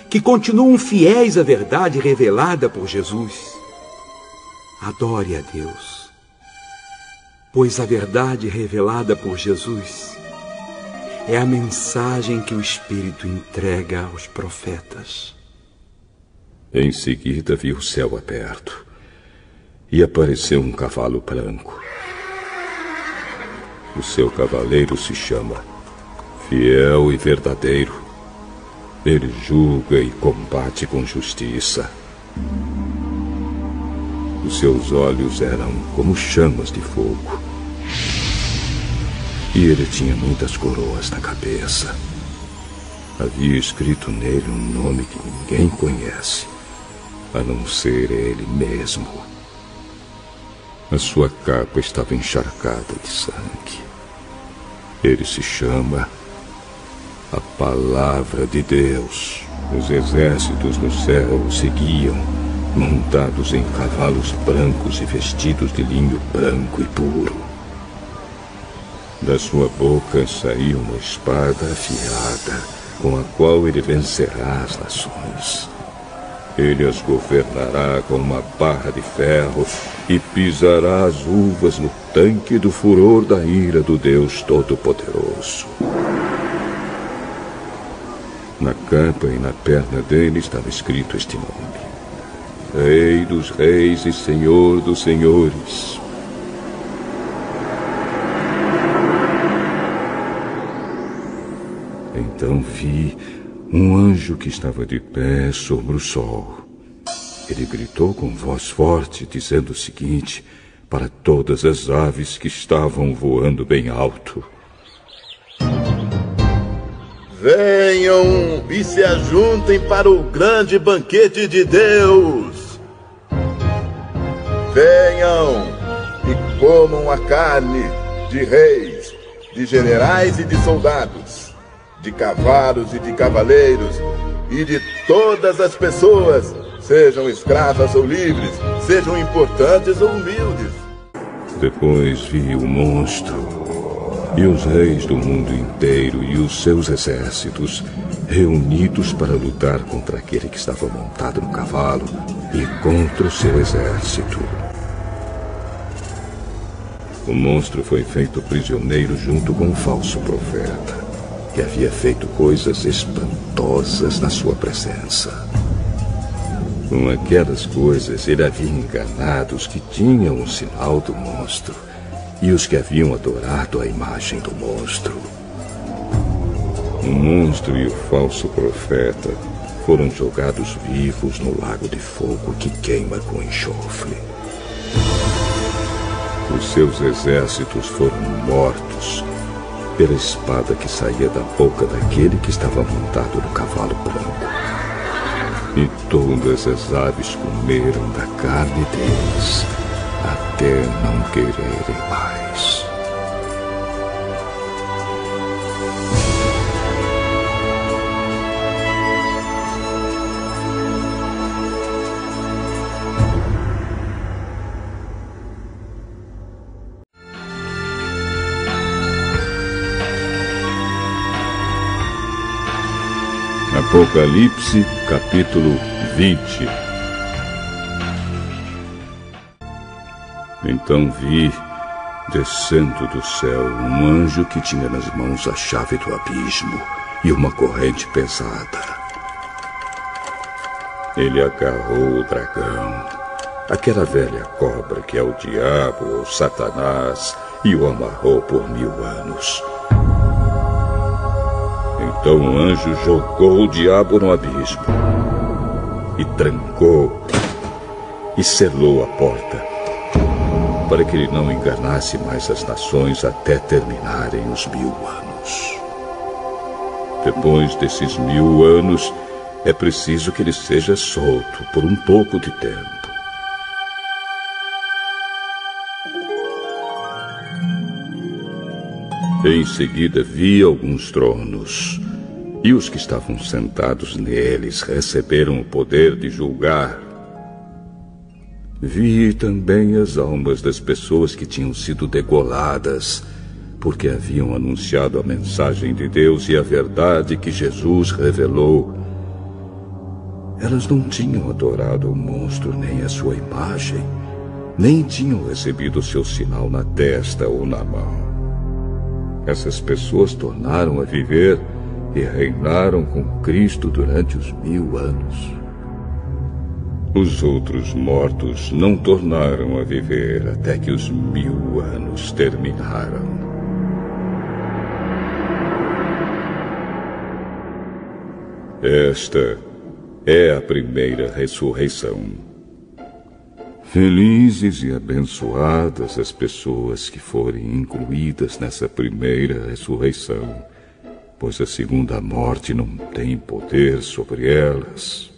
que continuam fiéis à verdade revelada por Jesus. Adore a Deus, pois a verdade revelada por Jesus é a mensagem que o Espírito entrega aos profetas. Em seguida vi o céu aberto e apareceu um cavalo branco. O seu cavaleiro se chama Fiel e Verdadeiro. Ele julga e combate com justiça. Os seus olhos eram como chamas de fogo. E ele tinha muitas coroas na cabeça. Havia escrito nele um nome que ninguém conhece, a não ser ele mesmo. A sua capa estava encharcada de sangue. Ele se chama a Palavra de Deus. Os exércitos no céu o seguiam, montados em cavalos brancos e vestidos de linho branco e puro. Da sua boca saía uma espada afiada, com a qual ele vencerá as nações. Ele as governará com uma barra de ferro e pisará as uvas no tanque do furor da ira do Deus Todo-Poderoso. Na capa e na perna dele estava escrito este nome: Rei dos Reis e Senhor dos Senhores. Então vi um anjo que estava de pé sobre o sol. Ele gritou com voz forte, dizendo o seguinte para todas as aves que estavam voando bem alto: Venham e se ajuntem para o grande banquete de Deus. Venham e comam a carne de reis, de generais e de soldados, de cavalos e de cavaleiros, e de todas as pessoas, sejam escravas ou livres, sejam importantes ou humildes. Depois vi o monstro e os reis do mundo inteiro e os seus exércitos reunidos para lutar contra aquele que estava montado no cavalo e contra o seu exército. O monstro foi feito prisioneiro junto com o falso profeta, que havia feito coisas espantosas na sua presença. Com aquelas coisas, ele havia enganado os que tinham o sinal do monstro e os que haviam adorado a imagem do monstro. O monstro e o falso profeta foram jogados vivos no lago de fogo que queima com enxofre. Os seus exércitos foram mortos pela espada que saía da boca daquele que estava montado no cavalo branco. E todas as aves comeram da carne deles, até não quererem mais. Apocalipse, capítulo 20. Então vi, descendo do céu, um anjo que tinha nas mãos a chave do abismo e uma corrente pesada. Ele agarrou o dragão, aquela velha cobra que é o diabo ou Satanás, e o amarrou por 1000 anos. Então o anjo jogou o diabo no abismo e trancou e selou a porta, para que ele não enganasse mais as nações até terminarem os 1000 anos. Depois desses 1000 anos, é preciso que ele seja solto por um pouco de tempo. Em seguida vi alguns tronos, e os que estavam sentados neles receberam o poder de julgar. Vi também as almas das pessoas que tinham sido degoladas, porque haviam anunciado a mensagem de Deus e a verdade que Jesus revelou. Elas não tinham adorado o monstro nem a sua imagem, nem tinham recebido o seu sinal na testa ou na mão. Essas pessoas tornaram a viver e reinaram com Cristo durante os 1000 anos. Os outros mortos não tornaram a viver até que os 1000 anos terminaram. Esta é a primeira ressurreição. Felizes e abençoadas as pessoas que forem incluídas nessa primeira ressurreição. pois a segunda morte não tem poder sobre elas.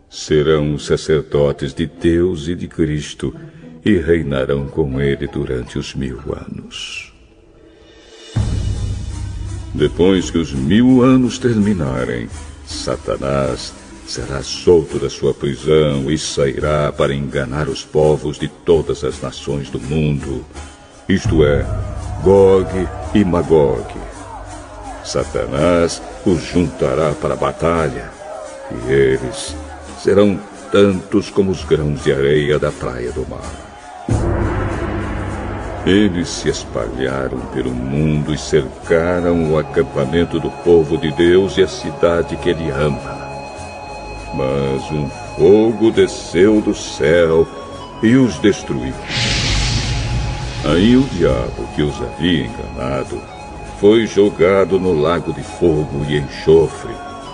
Serão sacerdotes de Deus e de Cristo e reinarão com ele durante os 1000 anos. Depois que os 1000 anos terminarem, Satanás será solto da sua prisão e sairá para enganar os povos de todas as nações do mundo, isto é, Gog e Magog. Satanás os juntará para a batalha, e eles serão tantos como os grãos de areia da praia do mar. Eles se espalharam pelo mundo e cercaram o acampamento do povo de Deus e a cidade que ele ama. Mas um fogo desceu do céu e os destruiu. Aí o diabo que os havia enganado foi jogado no lago de fogo e enxofre,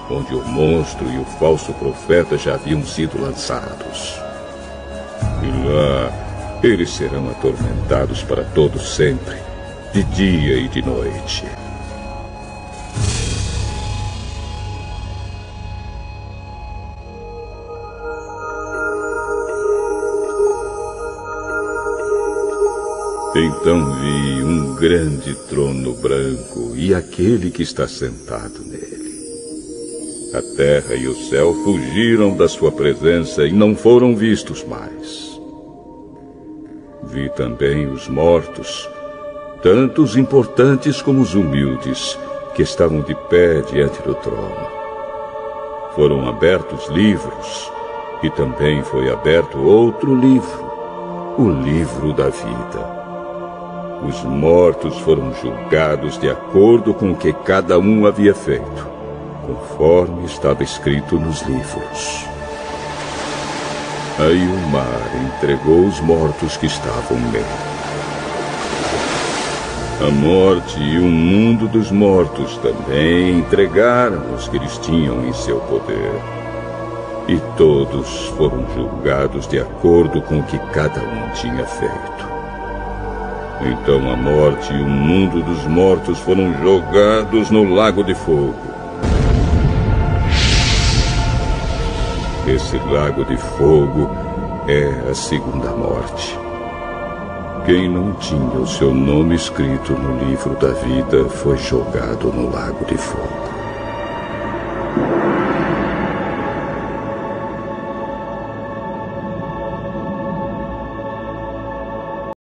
onde o monstro e o falso profeta já haviam sido lançados. E lá eles serão atormentados para todo sempre, de dia e de noite. Então vi um grande trono branco e aquele que está sentado nele. A terra e o céu fugiram da sua presença e não foram vistos mais. Vi também os mortos, tanto os importantes como os humildes, que estavam de pé diante do trono. Foram abertos livros, e também foi aberto outro livro, o livro da vida. Os mortos foram julgados de acordo com o que cada um havia feito, conforme estava escrito nos livros. Aí o mar entregou os mortos que estavam nele. A morte e o mundo dos mortos também entregaram os que eles tinham em seu poder. E todos foram julgados de acordo com o que cada um tinha feito. Então a morte e o mundo dos mortos foram jogados no lago de fogo. Esse lago de fogo é a segunda morte. Quem não tinha o seu nome escrito no livro da vida foi jogado no lago de fogo.